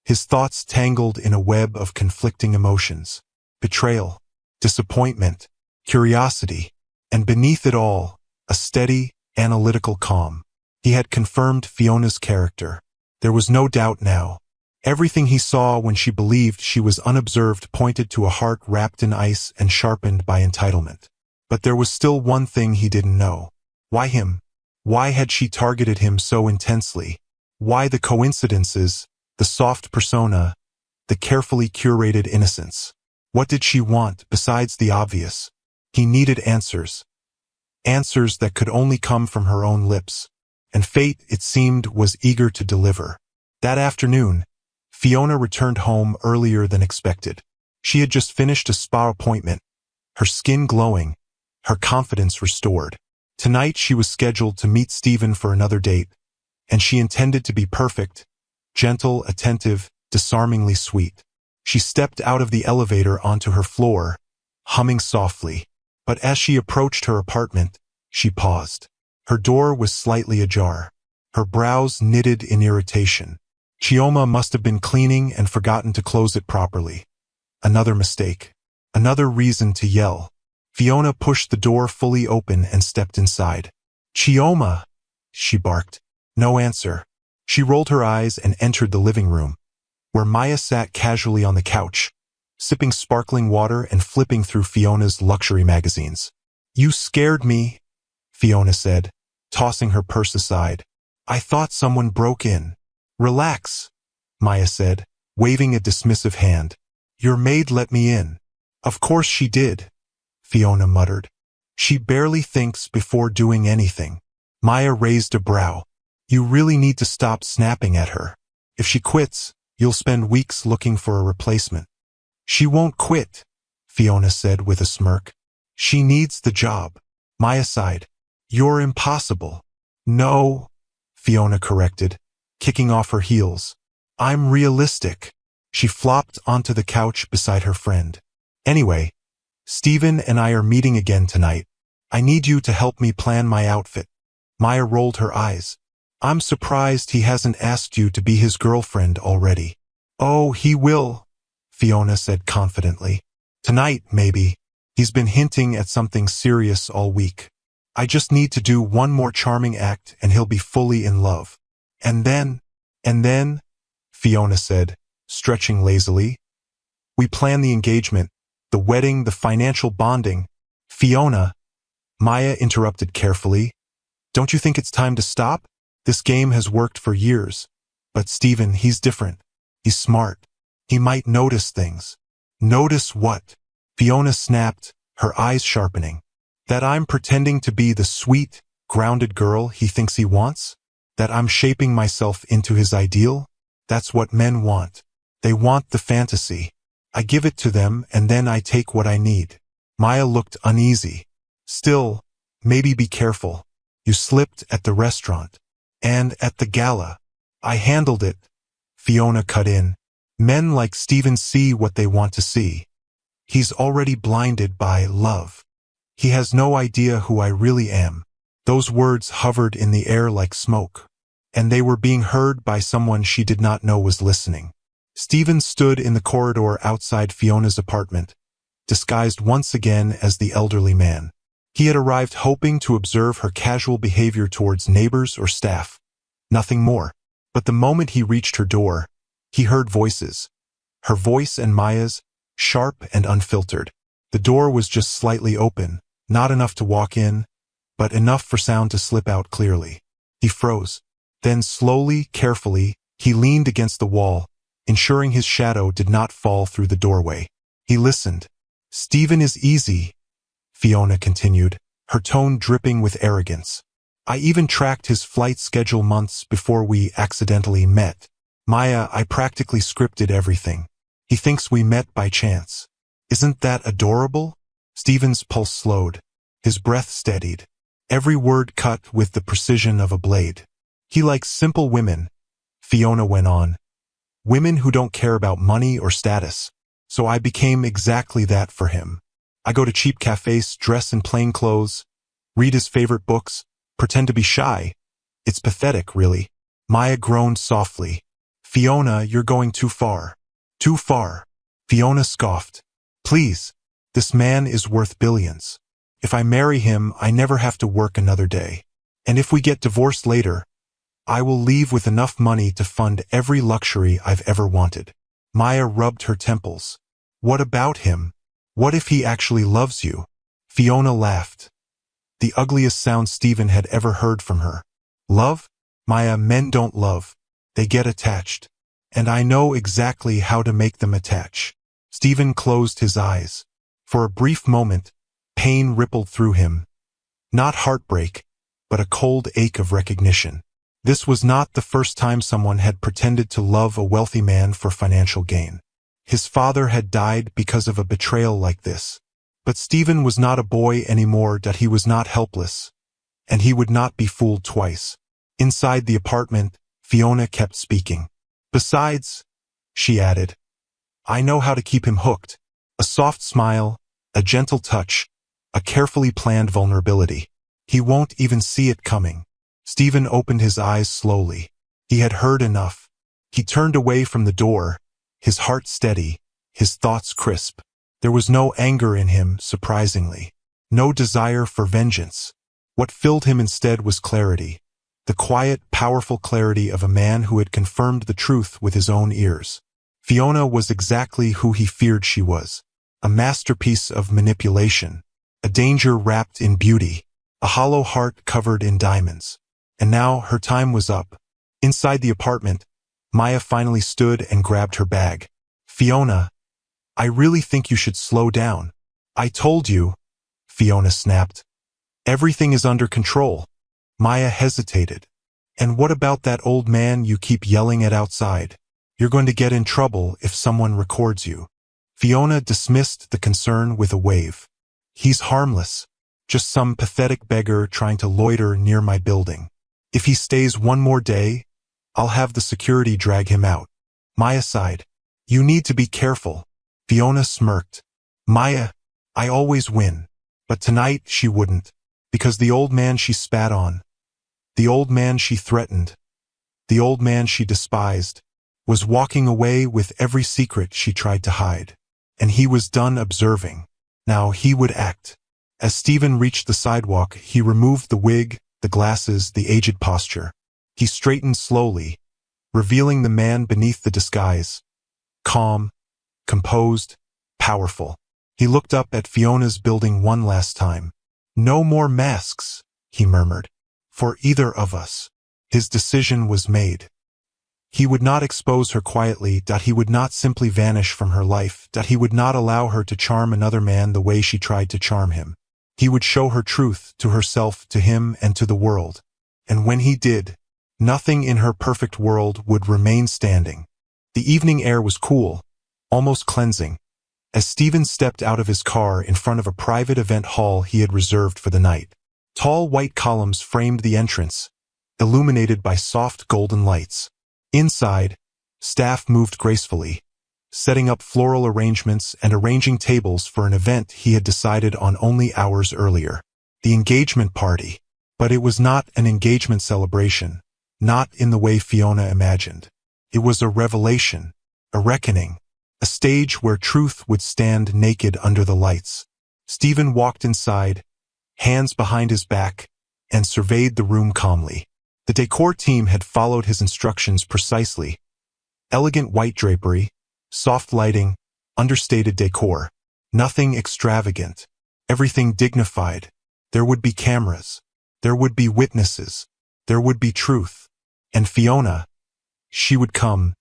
Speaker 1: his thoughts tangled in a web of conflicting emotions. Betrayal, disappointment, curiosity, and beneath it all, a steady, analytical calm. He had confirmed Fiona's character. There was no doubt now. Everything he saw when she believed she was unobserved pointed to a heart wrapped in ice and sharpened by entitlement. But there was still one thing he didn't know. Why him? Why had she targeted him so intensely? Why the coincidences, the soft persona, the carefully curated innocence? What did she want besides the obvious? He needed answers. Answers that could only come from her own lips. And fate, it seemed, was eager to deliver. That afternoon, Fiona returned home earlier than expected. She had just finished a spa appointment, her skin glowing, her confidence restored. Tonight she was scheduled to meet Stephen for another date, and she intended to be perfect, gentle, attentive, disarmingly sweet. She stepped out of the elevator onto her floor, humming softly. But as she approached her apartment, She paused. Her door was slightly ajar. Her brows knitted in irritation. Chioma must have been cleaning and forgotten to close it properly. Another mistake. Another reason to yell. Fiona pushed the door fully open and stepped inside. "Chioma!" she barked. No answer. She rolled her eyes and entered the living room, where Maya sat casually on the couch, sipping sparkling water and flipping through Fiona's luxury magazines. "You scared me," Fiona said, tossing her purse aside. "I thought someone broke in." "Relax," Maya said, waving a dismissive hand. "Your maid let me in." "Of course she did," Fiona muttered. "She barely thinks before doing anything." Maya raised a brow. "You really need to stop snapping at her. If she quits, you'll spend weeks looking for a replacement." "She won't quit," Fiona said with a smirk. "She needs the job." Maya sighed. "You're impossible." "No," Fiona corrected, kicking off her heels. "I'm realistic." She flopped onto the couch beside her friend. "Anyway, Steven and I are meeting again tonight. I need you to help me plan my outfit." Maya rolled her eyes. "I'm surprised he hasn't asked you to be his girlfriend already." "Oh, he will," Fiona said confidently. "Tonight, maybe. He's been hinting at something serious all week. I just need to do one more charming act and he'll be fully in love. And then, Fiona said, stretching lazily, we plan the engagement, the wedding, the financial bonding." "Fiona," Maya interrupted carefully, "don't you think it's time to stop? This game has worked for years. But Steven, he's different. He's smart. He might notice things." "Notice what?" Fiona snapped, her eyes sharpening. "That I'm pretending to be the sweet, grounded girl he thinks he wants? That I'm shaping myself into his ideal? That's what men want. They want the fantasy. I give it to them and then I take what I need." Maya looked uneasy. "Still, maybe be careful. You slipped at the restaurant. And at the gala." "I handled it," Fiona cut in. "Men like Steven see what they want to see. He's already blinded by love. He has no idea who I really am." Those words hovered in the air like smoke, and they were being heard by someone she did not know was listening. Steven stood in the corridor outside Fiona's apartment, disguised once again as the elderly man. He had arrived hoping to observe her casual behavior towards neighbors or staff. Nothing more. But the moment he reached her door, he heard voices. Her voice and Maya's, sharp and unfiltered. The door was just slightly open, not enough to walk in, but enough for sound to slip out clearly. He froze. Then slowly, carefully, he leaned against the wall, ensuring his shadow did not fall through the doorway. He listened. "Steven is easy," Fiona continued, her tone dripping with arrogance. "I even tracked his flight schedule months before we accidentally met. Maya, I practically scripted everything. He thinks we met by chance. Isn't that adorable?" Steven's pulse slowed. His breath steadied. Every word cut with the precision of a blade. "He likes simple women," Fiona went on. "Women who don't care about money or status. So I became exactly that for him. I go to cheap cafes, dress in plain clothes, read his favorite books, pretend to be shy. It's pathetic, really." Maya groaned softly. "Fiona, you're going too far." "Too far?" Fiona scoffed. "Please, this man is worth billions. If I marry him, I never have to work another day. And if we get divorced later, I will leave with enough money to fund every luxury I've ever wanted." Maya rubbed her temples. "What about him? What if he actually loves you?" Fiona laughed. The ugliest sound Steven had ever heard from her. "Love? Maya, men don't love. They get attached. And I know exactly how to make them attach." Steven closed his eyes. For a brief moment, pain rippled through him. Not heartbreak, but a cold ache of recognition. This was not the first time someone had pretended to love a wealthy man for financial gain. His father had died because of a betrayal like this. But Steven was not a boy anymore, that he was not helpless. And he would not be fooled twice. Inside the apartment, Fiona kept speaking. "Besides," she added, "I know how to keep him hooked. A soft smile, a gentle touch, a carefully planned vulnerability. He won't even see it coming. Stephen opened his eyes slowly. He had heard enough. He turned away from the door, his heart steady, his thoughts crisp. There was no anger in him, surprisingly. No desire for vengeance. What filled him instead was clarity. The quiet, powerful clarity of a man who had confirmed the truth with his own ears. Fiona was exactly who he feared she was. A masterpiece of manipulation. A danger wrapped in beauty. A hollow heart covered in diamonds. And now her time was up. Inside the apartment, Maya finally stood and grabbed her bag. "Fiona, I really think you should slow down." "I told you," Fiona snapped. "Everything is under control." Maya hesitated. "And what about that old man you keep yelling at outside? You're going to get in trouble if someone records you." Fiona dismissed the concern with a wave. "He's harmless. Just some pathetic beggar trying to loiter near my building. If he stays one more day, I'll have the security drag him out." Maya sighed. "You need to be careful." Fiona smirked. "Maya, I always win." But tonight she wouldn't. Because the old man she spat on, the old man she threatened, the old man she despised, was walking away with every secret she tried to hide. And he was done observing. Now he would act. As Stephen reached the sidewalk, he removed the wig, the glasses, the aged posture. He straightened slowly, revealing the man beneath the disguise. Calm, composed, powerful. He looked up at Fiona's building one last time. "No more masks," he murmured. "For either of us." His decision was made. He would not expose her quietly, that he would not simply vanish from her life, that he would not allow her to charm another man the way she tried to charm him. He would show her truth, to herself, to him, and to the world. And when he did, nothing in her perfect world would remain standing. The evening air was cool, almost cleansing, as Stephen stepped out of his car in front of a private event hall he had reserved for the night. Tall white columns framed the entrance, illuminated by soft golden lights. Inside, staff moved gracefully, setting up floral arrangements and arranging tables for an event he had decided on only hours earlier. The engagement party. But it was not an engagement celebration, not in the way Fiona imagined. It was a revelation, a reckoning, a stage where truth would stand naked under the lights. Stephen walked inside, hands behind his back, and surveyed the room calmly. The decor team had followed his instructions precisely. Elegant white drapery, soft lighting, understated decor. Nothing extravagant. Everything dignified. There would be cameras. There would be witnesses. There would be truth. And Fiona, she would come,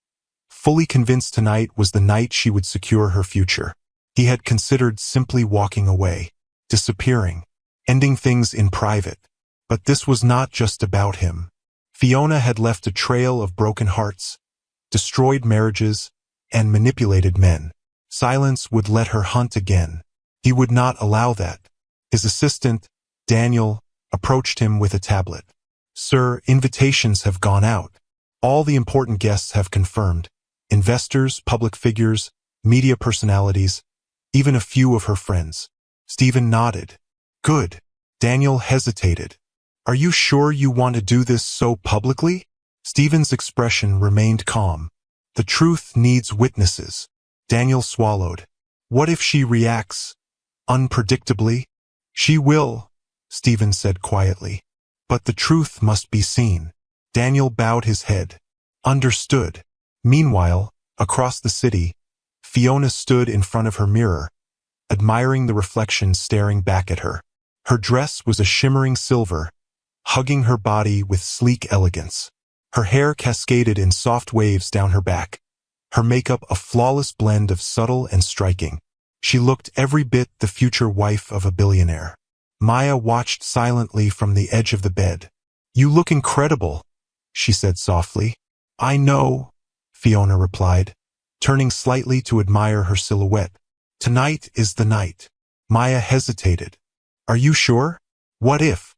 Speaker 1: fully convinced tonight was the night she would secure her future. He had considered simply walking away, disappearing, ending things in private. But this was not just about him. Fiona had left a trail of broken hearts, destroyed marriages, and manipulated men. Silence would let her hunt again. He would not allow that. His assistant, Daniel, approached him with a tablet. "Sir, invitations have gone out. All the important guests have confirmed. Investors, public figures, media personalities, even a few of her friends." Stephen nodded. "Good." Daniel hesitated. "Are you sure you want to do this so publicly?" Stephen's expression remained calm. "The truth needs witnesses." Daniel swallowed. "What if she reacts unpredictably?" "She will," Stephen said quietly. "But the truth must be seen." Daniel bowed his head. "Understood." Meanwhile, across the city, Fiona stood in front of her mirror, admiring the reflection staring back at her. Her dress was a shimmering silver, hugging her body with sleek elegance. Her hair cascaded in soft waves down her back, her makeup a flawless blend of subtle and striking. She looked every bit the future wife of a billionaire. Maya watched silently from the edge of the bed. "You look incredible," she said softly. "I know," Fiona replied, turning slightly to admire her silhouette. "Tonight is the night." Maya hesitated. "Are you sure? What if?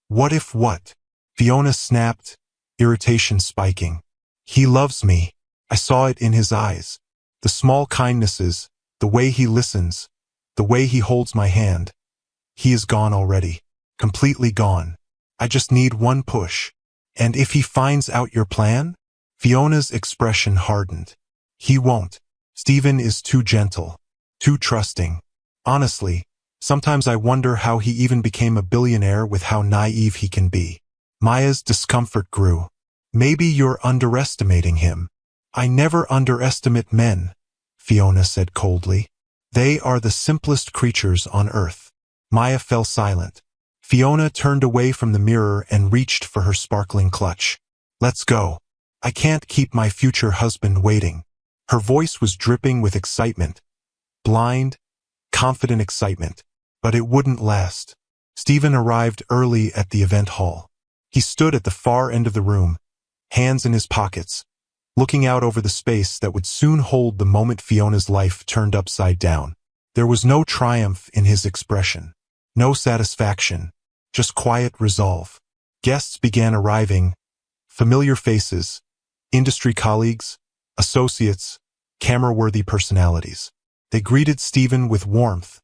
Speaker 1: What if what?" Fiona snapped, irritation spiking. "He loves me. I saw it in his eyes. The small kindnesses, the way he listens, the way he holds my hand. He is gone already." completely gone. I just need one push. And if he finds out your plan? Fiona's expression hardened. He won't. Stephen is too gentle, too trusting. Honestly, sometimes I wonder how he even became a billionaire with how naive he can be. Maya's discomfort grew. Maybe you're underestimating him. I never underestimate men, Fiona said coldly. They are the simplest creatures on earth. Maya fell silent. Fiona turned away from the mirror and reached for her sparkling clutch. Let's go. I can't keep my future husband waiting. Her voice was dripping with excitement. Blind, confident excitement. But it wouldn't last. Stephen arrived early at the event hall. He stood at the far end of the room, hands in his pockets, looking out over the space that would soon hold the moment Fiona's life turned upside down. There was no triumph in his expression, no satisfaction, just quiet resolve. Guests began arriving, familiar faces, industry colleagues, associates, camera-worthy personalities. They greeted Stephen with warmth,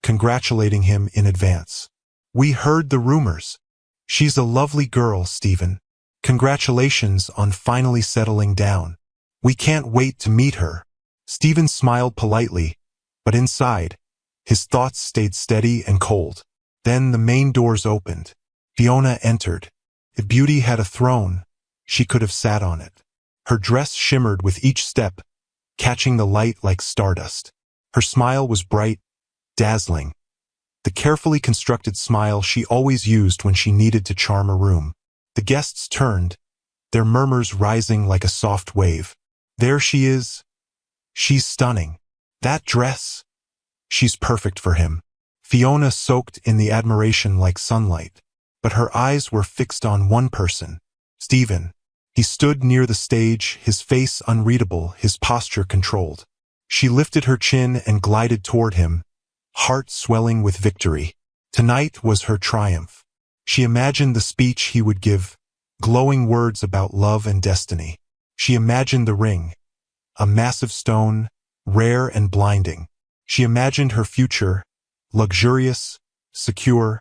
Speaker 1: congratulating him in advance. We heard the rumors. She's a lovely girl, Stephen. Congratulations on finally settling down. We can't wait to meet her. Stephen smiled politely, but inside, his thoughts stayed steady and cold. Then the main doors opened. Fiona entered. If beauty had a throne, she could have sat on it. Her dress shimmered with each step, catching the light like stardust. Her smile was bright, dazzling. The carefully constructed smile she always used when she needed to charm a room. The guests turned, their murmurs rising like a soft wave. There she is. She's stunning. That dress. She's perfect for him. Fiona soaked in the admiration like sunlight. But her eyes were fixed on one person, Stephen. He stood near the stage, his face unreadable, his posture controlled. She lifted her chin and glided toward him, heart swelling with victory. Tonight was her triumph. She imagined the speech he would give, glowing words about love and destiny. She imagined the ring, a massive stone, rare and blinding. She imagined her future, luxurious, secure,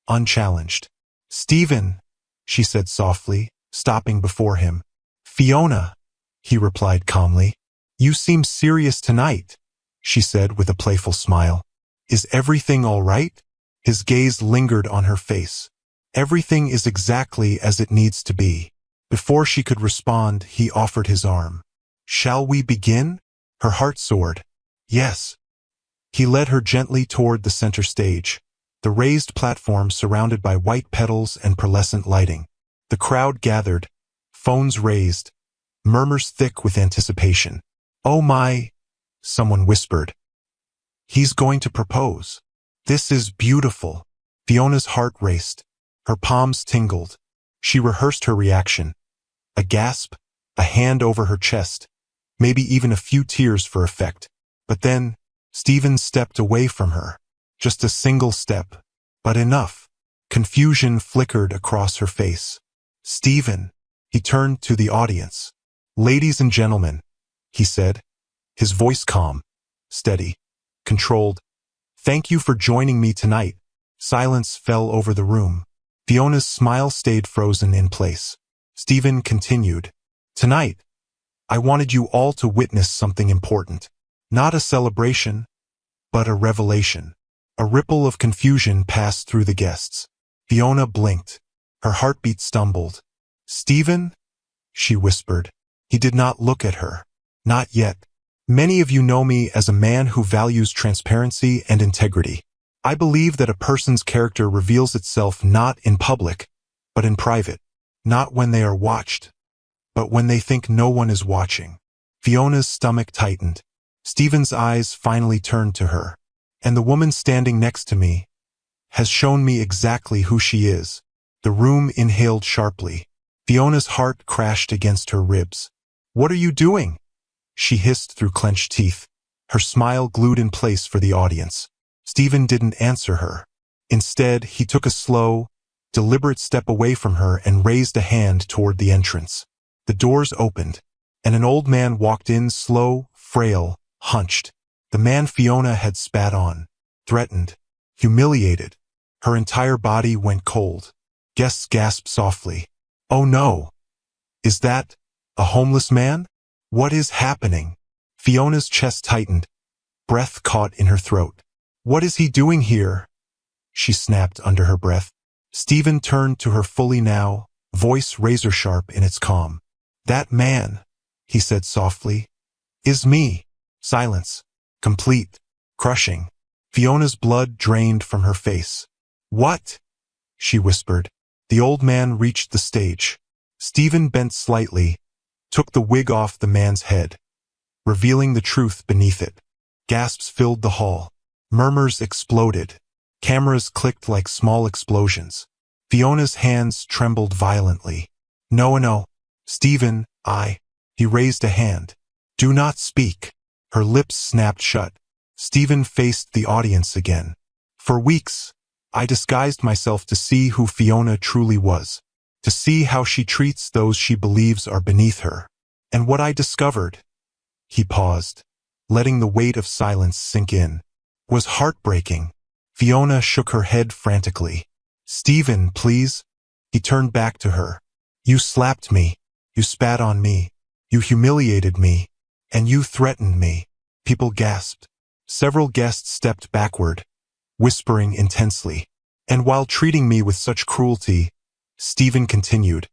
Speaker 1: unchallenged. Stephen, she said softly, stopping before him. Fiona, he replied calmly. You seem serious tonight, she said with a playful smile. Is everything all right? His gaze lingered on her face. Everything is exactly as it needs to be. Before she could respond, he offered his arm. Shall we begin? Her heart soared. Yes. He led her gently toward the center stage, the raised platform surrounded by white petals and pearlescent lighting. The crowd gathered, phones raised, murmurs thick with anticipation. Oh my, someone whispered. He's going to propose. This is beautiful. Fiona's heart raced. Her palms tingled. She rehearsed her reaction. A gasp, a hand over her chest, maybe even a few tears for effect. But then, Stephen stepped away from her. Just a single step, but enough. Confusion flickered across her face. Stephen, he turned to the audience. Ladies and gentlemen, he said, his voice calm, steady, controlled. Thank you for joining me tonight. Silence fell over the room. Fiona's smile stayed frozen in place. Stephen continued. Tonight, I wanted you all to witness something important. Not a celebration, but a revelation. A ripple of confusion passed through the guests. Fiona blinked. Her heartbeat stumbled. Stephen? She whispered. He did not look at her. Not yet. Many of you know me as a man who values transparency and integrity. I believe that a person's character reveals itself not in public, but in private. Not when they are watched, but when they think no one is watching. Fiona's stomach tightened. Stephen's eyes finally turned to her. And the woman standing next to me has shown me exactly who she is. The room inhaled sharply. Fiona's heart crashed against her ribs. What are you doing? She hissed through clenched teeth, her smile glued in place for the audience. Stephen didn't answer her. Instead, he took a slow, deliberate step away from her and raised a hand toward the entrance. The doors opened, and an old man walked in, slow, frail, hunched. The man Fiona had spat on, threatened, humiliated. Her entire body went cold. Guests gasped softly. "Oh no! Is that a homeless man? What is happening?" Fiona's chest tightened. Breath caught in her throat. "What is he doing here?" she snapped under her breath. Stephen turned to her fully now, voice razor-sharp in its calm. "That man," he said softly, "is me." Silence. Complete. Crushing. Fiona's blood drained from her face. "What?" she whispered. The old man reached the stage. Stephen bent slightly, took the wig off the man's head, revealing the truth beneath it. Gasps filled the hall. Murmurs exploded. Cameras clicked like small explosions. Fiona's hands trembled violently. No. Stephen, He raised a hand. "Do not speak." Her lips snapped shut. Stephen faced the audience again. "For weeks, I disguised myself to see who Fiona truly was, to see how she treats those she believes are beneath her. And what I discovered," he paused, letting the weight of silence sink in, "was heartbreaking." Fiona shook her head frantically. "Stephen, please." He turned back to her. "You slapped me. You spat on me. You humiliated me. And you threatened me." People gasped. Several guests stepped backward, whispering intensely. "And while treating me with such cruelty," Stephen continued,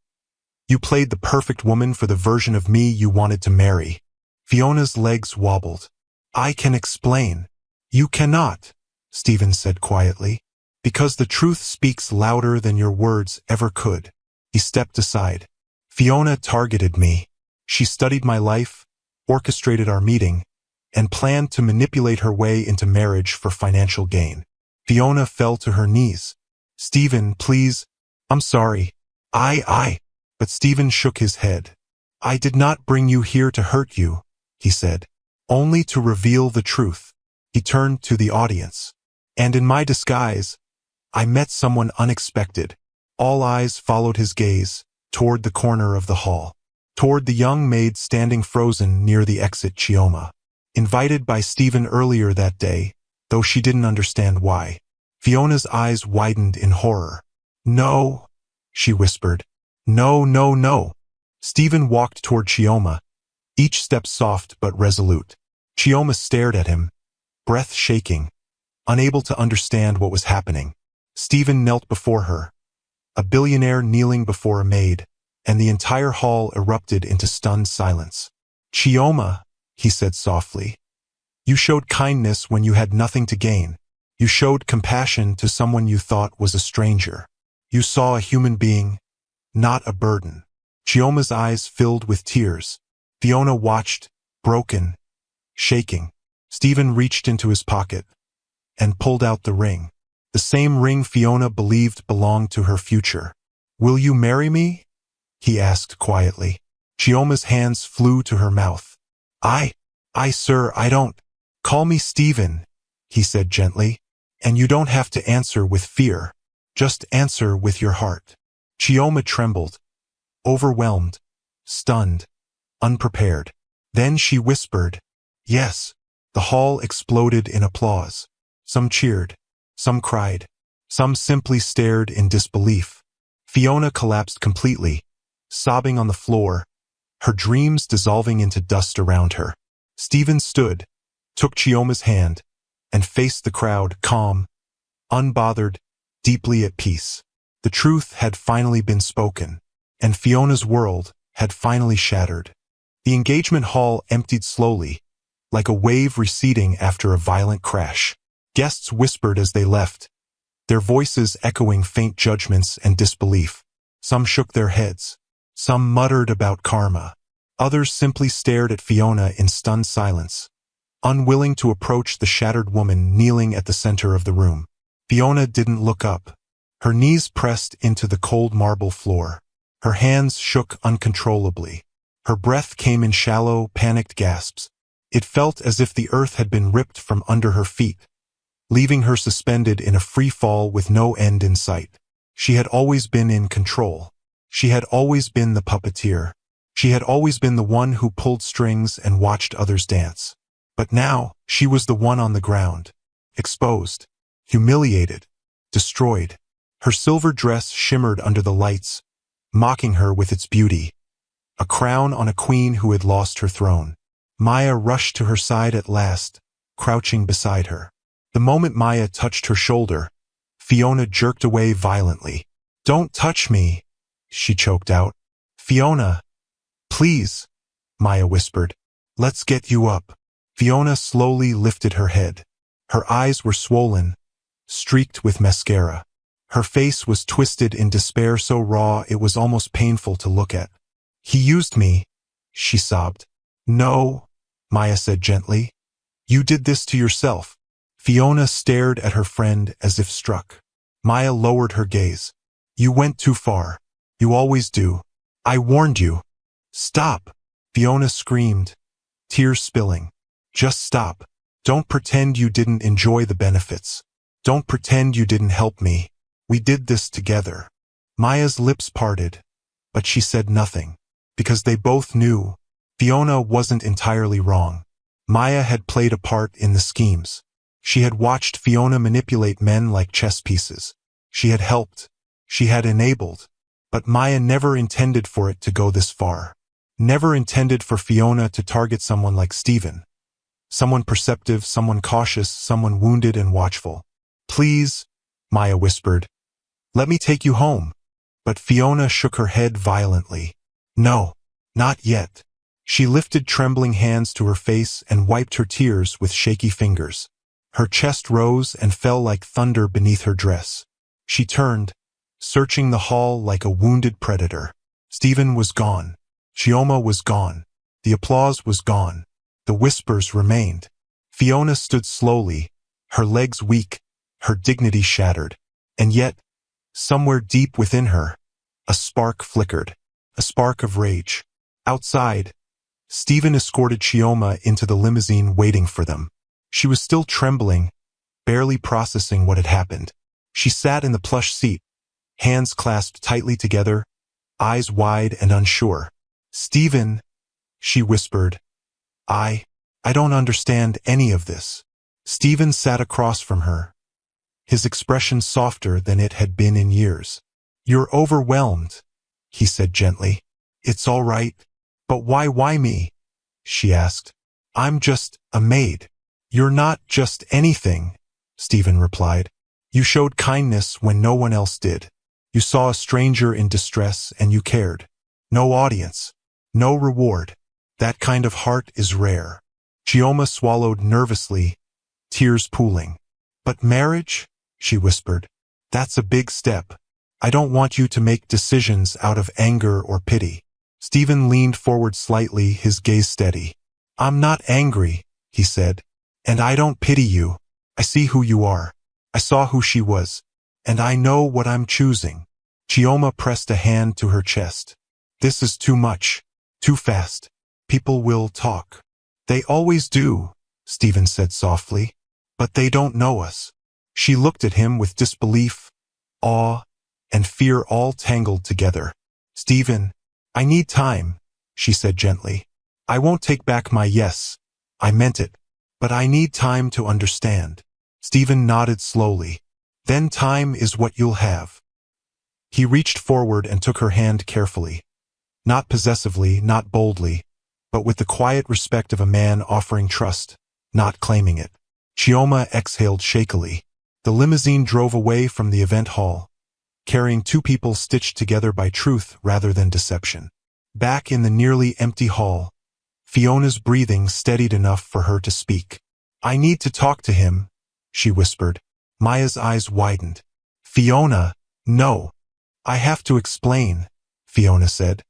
Speaker 1: "you played the perfect woman for the version of me you wanted to marry." Fiona's legs wobbled. "I can explain." "You cannot," Stephen said quietly, "because the truth speaks louder than your words ever could." He stepped aside. "Fiona targeted me. She studied my life, orchestrated our meeting, and planned to manipulate her way into marriage for financial gain." Fiona fell to her knees. "Stephen, please." "I'm sorry." But Stephen shook his head. "I did not bring you here to hurt you," he said, "only to reveal the truth." He turned to the audience. "And in my disguise, I met someone unexpected." All eyes followed his gaze, toward the corner of the hall, toward the young maid standing frozen near the exit Chioma. Invited by Stephen earlier that day, though she didn't understand why. Fiona's eyes widened in horror. "No," she whispered. No. Stephen walked toward Chioma, each step soft but resolute. Chioma stared at him, breath shaking, unable to understand what was happening. Stephen knelt before her, a billionaire kneeling before a maid, and the entire hall erupted into stunned silence. "Chioma," he said softly, "you showed kindness when you had nothing to gain. You showed compassion to someone you thought was a stranger. You saw a human being, not a burden." Chioma's eyes filled with tears. Fiona watched, broken, shaking. Stephen reached into his pocket and pulled out the ring. The same ring Fiona believed belonged to her future. "Will you marry me?" he asked quietly. Chioma's hands flew to her mouth. Sir, I don't." "Call me Stephen," he said gently. "And you don't have to answer with fear. Just answer with your heart." Chioma trembled, overwhelmed, stunned, unprepared. Then she whispered, "Yes." The hall exploded in applause. Some cheered, some cried, some simply stared in disbelief. Fiona collapsed completely, sobbing on the floor, her dreams dissolving into dust around her. Stephen stood, took Chioma's hand, and faced the crowd, calm, unbothered, deeply at peace. The truth had finally been spoken, and Fiona's world had finally shattered. The engagement hall emptied slowly, like a wave receding after a violent crash. Guests whispered as they left, their voices echoing faint judgments and disbelief. Some shook their heads. Some muttered about karma. Others simply stared at Fiona in stunned silence, unwilling to approach the shattered woman kneeling at the center of the room. Fiona didn't look up. Her knees pressed into the cold marble floor. Her hands shook uncontrollably. Her breath came in shallow, panicked gasps. It felt as if the earth had been ripped from under her feet, leaving her suspended in a free fall with no end in sight. She had always been in control. She had always been the puppeteer. She had always been the one who pulled strings and watched others dance. But now, she was the one on the ground, exposed, humiliated, destroyed. Her silver dress shimmered under the lights, mocking her with its beauty, a crown on a queen who had lost her throne. Maya rushed to her side at last, crouching beside her. The moment Maya touched her shoulder, Fiona jerked away violently. "Don't touch me," she choked out. "Fiona, please," Maya whispered. "Let's get you up." Fiona slowly lifted her head. Her eyes were swollen, streaked with mascara. Her face was twisted in despair so raw it was almost painful to look at. "He used me," she sobbed. "No," Maya said gently. "You did this to yourself." Fiona stared at her friend as if struck. Maya lowered her gaze. "You went too far. You always do. I warned you." "Stop!" Fiona screamed, tears spilling. "Just stop. Don't pretend you didn't enjoy the benefits. Don't pretend you didn't help me. We did this together." Maya's lips parted, but she said nothing, because they both knew Fiona wasn't entirely wrong. Maya had played a part in the schemes. She had watched Fiona manipulate men like chess pieces. She had helped. She had enabled. But Maya never intended for it to go this far. Never intended for Fiona to target someone like Stephen. Someone perceptive, someone cautious, someone wounded and watchful. "Please," Maya whispered, "let me take you home." But Fiona shook her head violently. "No, not yet." She lifted trembling hands to her face and wiped her tears with shaky fingers. Her chest rose and fell like thunder beneath her dress. She turned, searching the hall like a wounded predator. Stephen was gone. Chioma was gone. The applause was gone. The whispers remained. Fiona stood slowly, her legs weak, her dignity shattered. And yet, somewhere deep within her, a spark flickered, a spark of rage. Outside, Stephen escorted Chioma into the limousine waiting for them. She was still trembling, barely processing what had happened. She sat in the plush seat, hands clasped tightly together, eyes wide and unsure. "Stephen," she whispered, I don't understand any of this." Stephen sat across from her, his expression softer than it had been in years. "You're overwhelmed," he said gently. "It's all right." "But why me?" she asked. "I'm just a maid." "You're not just anything," Stephen replied. "You showed kindness when no one else did. You saw a stranger in distress and you cared. No audience, no reward. That kind of heart is rare." Chioma swallowed nervously, tears pooling. "But marriage?" she whispered. "That's a big step. I don't want you to make decisions out of anger or pity." Stephen leaned forward slightly, his gaze steady. "I'm not angry," he said. "And I don't pity you. I see who you are. I saw who she was. And I know what I'm choosing." Chioma pressed a hand to her chest. "This is too much. Too fast. People will talk." "They always do," Stephen said softly. "But they don't know us." She looked at him with disbelief, awe, and fear all tangled together. "Stephen, I need time," she said gently. "I won't take back my yes. I meant it. But I need time to understand." Stephen nodded slowly. "Then time is what you'll have." He reached forward and took her hand carefully. Not possessively, not boldly, but with the quiet respect of a man offering trust, not claiming it. Chioma exhaled shakily. The limousine drove away from the event hall, carrying two people stitched together by truth rather than deception. Back in the nearly empty hall, Fiona's breathing steadied enough for her to speak. "I need to talk to him," she whispered. Maya's eyes widened. "Fiona, no." "I have to explain," Fiona said.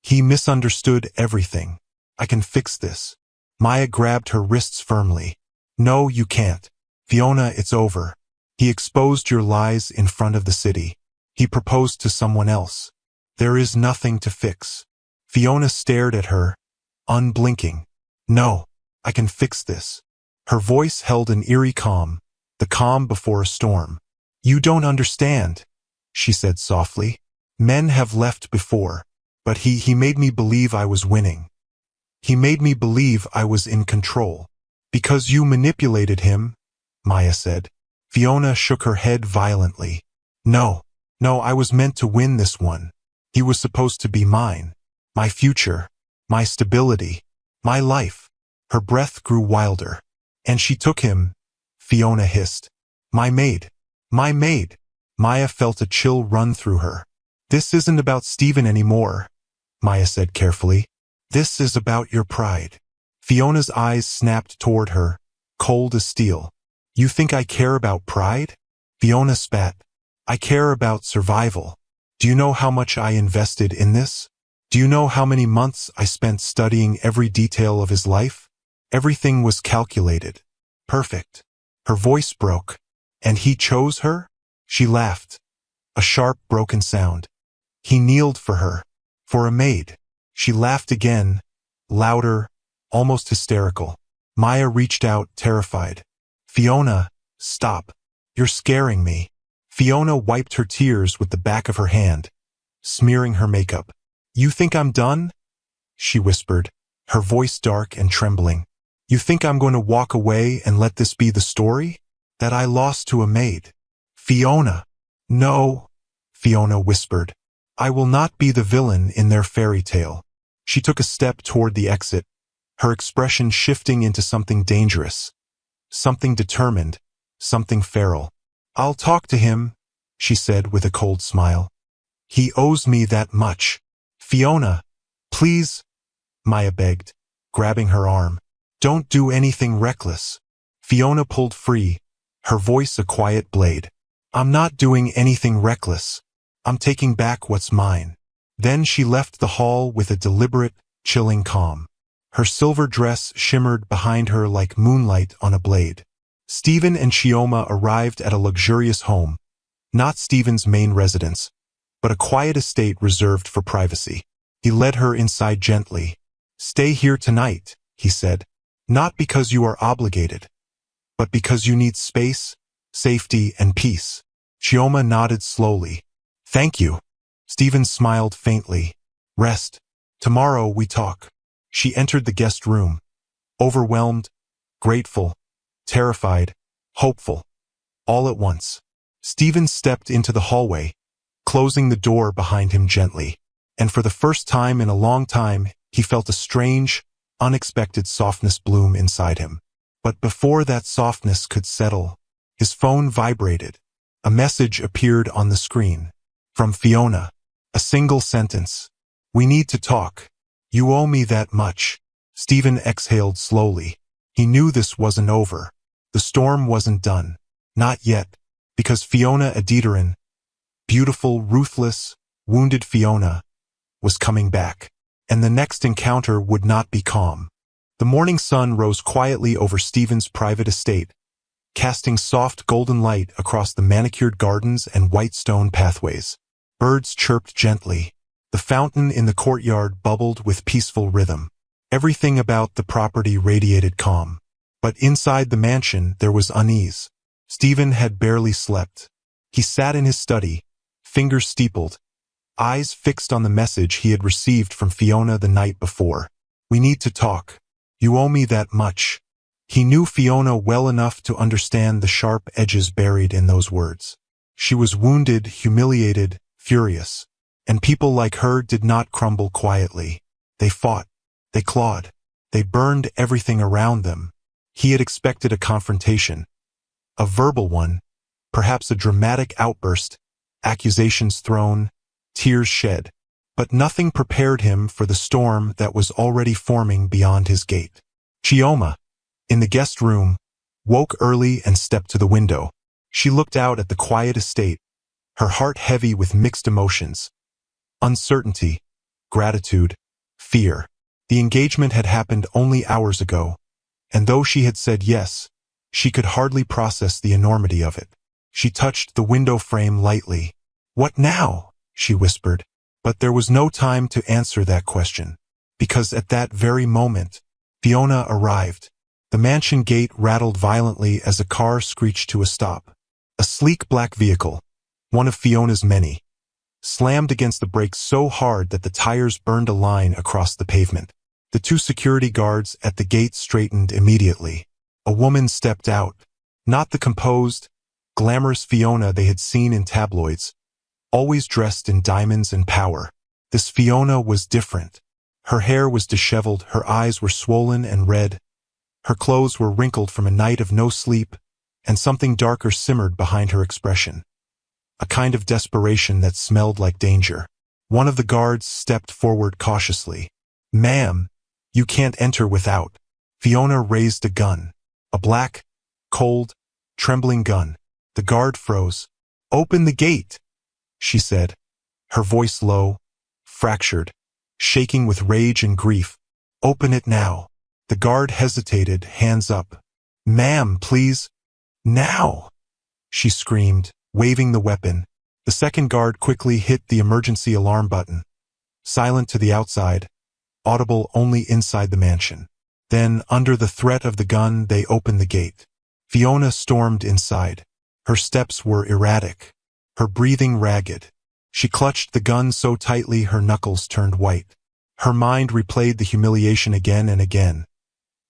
Speaker 1: "He misunderstood everything. I can fix this." Maya grabbed her wrists firmly. "No, you can't. Fiona, it's over. He exposed your lies in front of the city. He proposed to someone else. There is nothing to fix." Fiona stared at her, unblinking. "No, I can fix this." Her voice held an eerie calm, the calm before a storm. "You don't understand," she said softly. "Men have left before, but he made me believe I was winning. He made me believe I was in control." "Because you manipulated him," Maya said. Fiona shook her head violently. No, no, I was meant to win this one. He was supposed to be mine. My future. My stability. My life. Her breath grew wilder. And she took him, Fiona hissed. My maid. My maid. Maya felt a chill run through her. This isn't about Stephen anymore, Maya said carefully. This is about your pride. Fiona's eyes snapped toward her, cold as steel. You think I care about pride? Fiona spat. I care about survival. Do you know how much I invested in this? Do you know how many months I spent studying every detail of his life? Everything was calculated. Perfect. Her voice broke. And he chose her? She laughed. A sharp, broken sound. He kneeled for her. For a maid. She laughed again, louder, almost hysterical. Maya reached out, terrified. Fiona, stop. You're scaring me. Fiona wiped her tears with the back of her hand, smearing her makeup. You think I'm done? She whispered, her voice dark and trembling. You think I'm going to walk away and let this be the story? That I lost to a maid? Fiona. No, Fiona whispered. I will not be the villain in their fairy tale. She took a step toward the exit, her expression shifting into something dangerous. Something determined, something feral. I'll talk to him, she said with a cold smile. He owes me that much. Fiona, please, Maya begged, grabbing her arm. Don't do anything reckless. Fiona pulled free, her voice a quiet blade. I'm not doing anything reckless. I'm taking back what's mine. Then she left the hall with a deliberate, chilling calm. Her silver dress shimmered behind her like moonlight on a blade. Stephen and Chioma arrived at a luxurious home, not Stephen's main residence, but a quiet estate reserved for privacy. He led her inside gently. Stay here tonight, he said, not because you are obligated, but because you need space, safety, and peace. Chioma nodded slowly. Thank you. Stephen smiled faintly. Rest. Tomorrow we talk. She entered the guest room, overwhelmed, grateful, terrified, hopeful, all at once. Stephen stepped into the hallway, closing the door behind him gently, and for the first time in a long time, he felt a strange, unexpected softness bloom inside him. But before that softness could settle, his phone vibrated. A message appeared on the screen. From Fiona. A single sentence. We need to talk. You owe me that much. Stephen exhaled slowly. He knew this wasn't over. The storm wasn't done. Not yet. Because Fiona Adederin, beautiful, ruthless, wounded Fiona, was coming back. And the next encounter would not be calm. The morning sun rose quietly over Stephen's private estate, casting soft golden light across the manicured gardens and white stone pathways. Birds chirped gently. The fountain in the courtyard bubbled with peaceful rhythm. Everything about the property radiated calm. But inside the mansion there was unease. Stephen had barely slept. He sat in his study, fingers steepled, eyes fixed on the message he had received from Fiona the night before. We need to talk. You owe me that much. He knew Fiona well enough to understand the sharp edges buried in those words. She was wounded, humiliated, furious. And people like her did not crumble quietly. They fought. They clawed. They burned everything around them. He had expected a confrontation. A verbal one. Perhaps a dramatic outburst. Accusations thrown. Tears shed. But nothing prepared him for the storm that was already forming beyond his gate. Chioma, in the guest room, woke early and stepped to the window. She looked out at the quiet estate, her heart heavy with mixed emotions. Uncertainty, gratitude, fear. The engagement had happened only hours ago, and though she had said yes, she could hardly process the enormity of it. She touched the window frame lightly. What now? She whispered. But there was no time to answer that question, because at that very moment, Fiona arrived. The mansion gate rattled violently as a car screeched to a stop. A sleek black vehicle, one of Fiona's many, slammed against the brakes so hard that the tires burned a line across the pavement. The two security guards at the gate straightened immediately. A woman stepped out, not the composed, Glamorous Fiona they had seen in tabloids, always dressed in diamonds and power. This Fiona was different. Her hair was disheveled, her eyes were swollen and red, her clothes were wrinkled from a night of no sleep, and something darker simmered behind her expression. A kind of desperation that smelled like danger. One of the guards stepped forward cautiously. "Ma'am, you can't enter without." Fiona raised a gun. A black, cold, trembling gun. The guard froze. "Open the gate," she said, her voice low, fractured, shaking with rage and grief. "Open it now." The guard hesitated, hands up. "Ma'am, please." "Now!" she screamed, waving the weapon. The second guard quickly hit the emergency alarm button. Silent to the outside, audible only inside the mansion. Then, under the threat of the gun, they opened the gate. Fiona stormed inside. Her steps were erratic, her breathing ragged. She clutched the gun so tightly her knuckles turned white. Her mind replayed the humiliation again and again.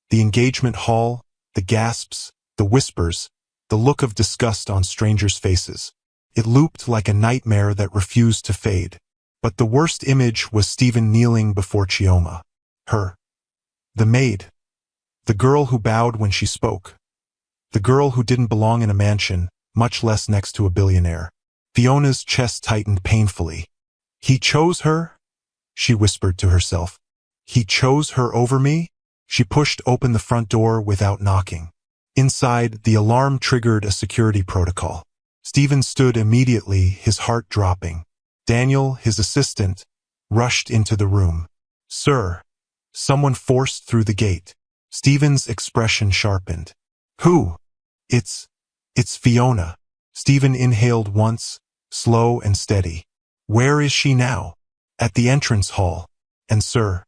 Speaker 1: The engagement hall, the gasps, the whispers, the look of disgust on strangers' faces. It looped like a nightmare that refused to fade. But the worst image was Stephen kneeling before Chioma. The maid. The girl who bowed when she spoke. The girl who didn't belong in a mansion, much less next to a billionaire. Fiona's chest tightened painfully. "He chose her?" she whispered to herself. "He chose her over me?" She pushed open the front door without knocking. Inside, the alarm triggered a security protocol. Stephen stood immediately, his heart dropping. Daniel, his assistant, rushed into the room. "Sir." Someone forced through the gate. Stephen's expression sharpened. "Who?" It's Fiona." Stephen inhaled once, slow and steady. "Where is she now?" "At the entrance hall. And sir,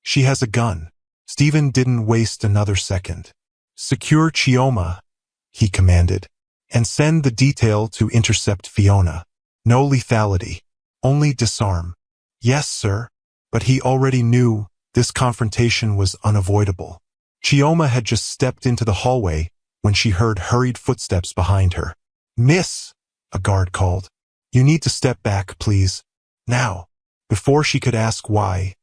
Speaker 1: she has a gun." Stephen didn't waste another second. "Secure Chioma," he commanded, "and send the detail to intercept Fiona. No lethality, only disarm." "Yes, sir." But he already knew this confrontation was unavoidable. Chioma had just stepped into the hallway when she heard hurried footsteps behind her. "Miss," a guard called. "You need to step back, please. Now." Before she could ask why,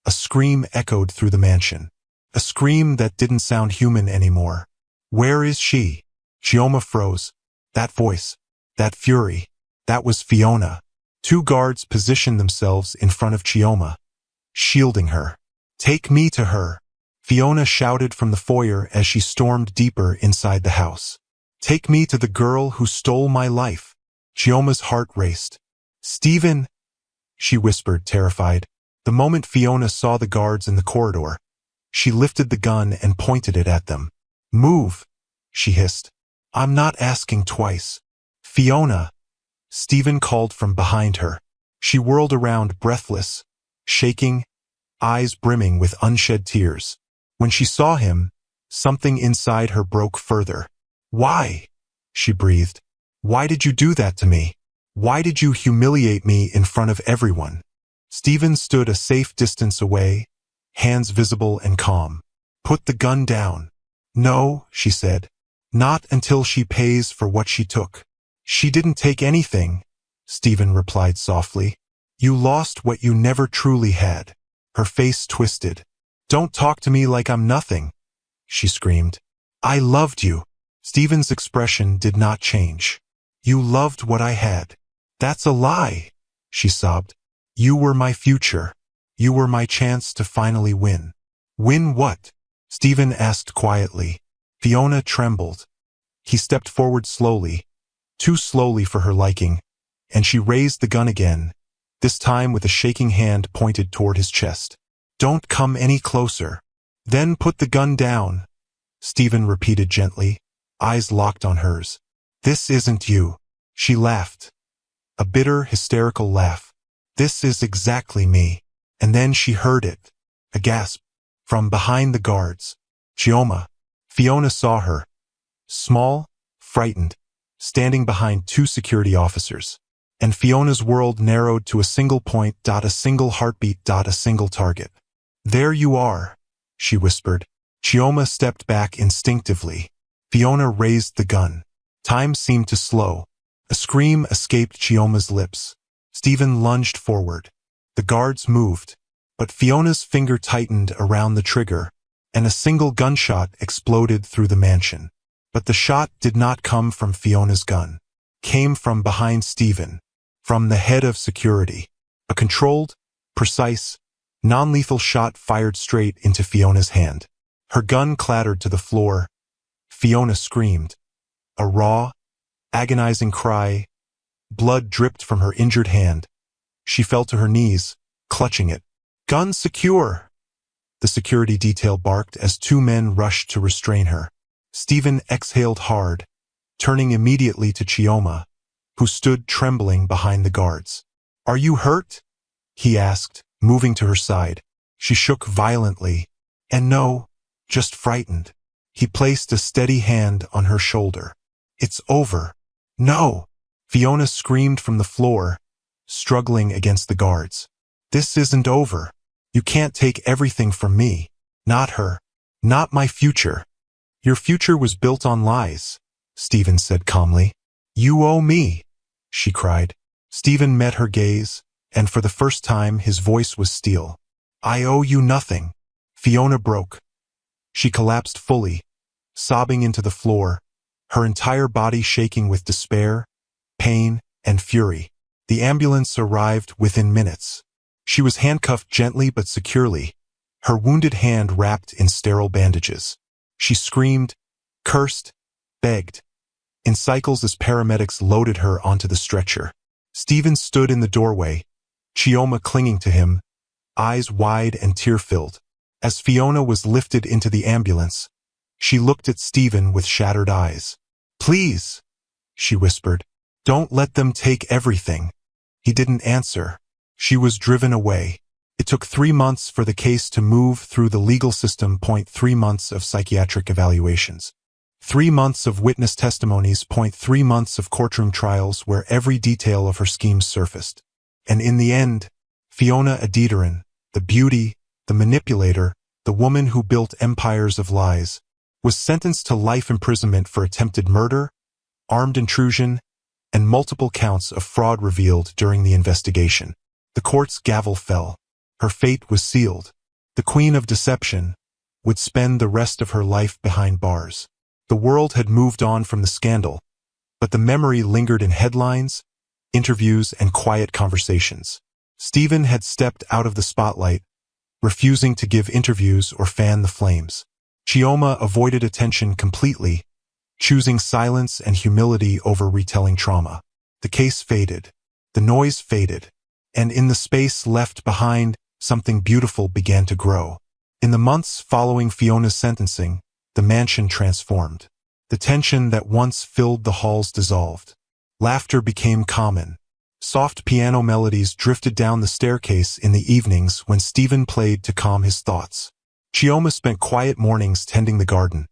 Speaker 1: a scream echoed through the mansion. A scream that didn't sound human anymore. "Where is she?" Chioma froze. That voice, that fury, that was Fiona. Two guards positioned themselves in front of Chioma, shielding her. "Take me to her," Fiona shouted from the foyer as she stormed deeper inside the house. "Take me to the girl who stole my life." Chioma's heart raced. "Stephen," she whispered, terrified. The moment Fiona saw the guards in the corridor, she lifted the gun and pointed it at them. "Move," she hissed. "I'm not asking twice." "Fiona," Stephen called from behind her. She whirled around, breathless, shaking, eyes brimming with unshed tears. When she saw him, something inside her broke further. "Why?" she breathed. "Why did you do that to me? Why did you humiliate me in front of everyone?" Stephen stood a safe distance away, hands visible and calm. "Put the gun down." "No," she said. "Not until she pays for what she took." "She didn't take anything," Stephen replied softly. "You lost what you never truly had." Her face twisted. "Don't talk to me like I'm nothing," she screamed. "I loved you." Stephen's expression did not change. "You loved what I had." "That's a lie," she sobbed. "You were my future. You were my chance to finally win." "Win what?" Stephen asked quietly. Fiona trembled. He stepped forward slowly, too slowly for her liking, and she raised the gun again, this time with a shaking hand pointed toward his chest. "Don't come any closer." "Then put the gun down," Stephen repeated gently, eyes locked on hers. "This isn't you." She laughed. A bitter, hysterical laugh. "This is exactly me." And then she heard it. A gasp. From behind the guards. Chioma. Fiona saw her. Small, frightened, standing behind two security officers. And Fiona's world narrowed to a single point, a single heartbeat, a single target. "There you are," she whispered. Chioma stepped back instinctively. Fiona raised the gun. Time seemed to slow. A scream escaped Chioma's lips. Stephen lunged forward. The guards moved, but Fiona's finger tightened around the trigger, and a single gunshot exploded through the mansion. But the shot did not come from Fiona's gun. It came from behind Stephen, from the head of security. A controlled, precise, non-lethal shot fired straight into Fiona's hand. Her gun clattered to the floor. Fiona screamed. A raw, agonizing cry. Blood dripped from her injured hand. She fell to her knees, clutching it. "Gun secure!" The security detail barked as two men rushed to restrain her. Stephen exhaled hard, turning immediately to Chioma, who stood trembling behind the guards. "Are you hurt?" he asked, moving to her side. She shook violently. "And no, just frightened." He placed a steady hand on her shoulder. "It's over." "No!" Fiona screamed from the floor, struggling against the guards. "This isn't over. You can't take everything from me. Not her. Not my future." "Your future was built on lies," Stephen said calmly. "You owe me," she cried. Stephen met her gaze, and for the first time his voice was steel. "I owe you nothing." Fiona broke. She collapsed fully, sobbing into the floor, her entire body shaking with despair, pain, and fury. The ambulance arrived within minutes. She was handcuffed gently but securely, her wounded hand wrapped in sterile bandages. She screamed, cursed, begged, in cycles as paramedics loaded her onto the stretcher. Stephen stood in the doorway, Chioma clinging to him, eyes wide and tear-filled. As Fiona was lifted into the ambulance, she looked at Stephen with shattered eyes. "Please," she whispered, "don't let them take everything." He didn't answer. She was driven away. It took 3 months for the case to move through the legal system. 3 months of psychiatric evaluations. 3 months of witness testimonies. 3 months of courtroom trials where every detail of her schemes surfaced. And in the end, Fiona Adederan, the beauty, the manipulator, the woman who built empires of lies, was sentenced to life imprisonment for attempted murder, armed intrusion, and multiple counts of fraud revealed during the investigation. The court's gavel fell. Her fate was sealed. The Queen of Deception would spend the rest of her life behind bars. The world had moved on from the scandal, but the memory lingered in headlines, interviews, and quiet conversations. Stephen had stepped out of the spotlight, refusing to give interviews or fan the flames. Chioma avoided attention completely, choosing silence and humility over retelling trauma. The case faded. The noise faded. And in the space left behind, something beautiful began to grow. In the months following Fiona's sentencing, the mansion transformed. The tension that once filled the halls dissolved. Laughter became common. Soft piano melodies drifted down the staircase in the evenings when Stephen played to calm his thoughts. Chioma spent quiet mornings tending the garden,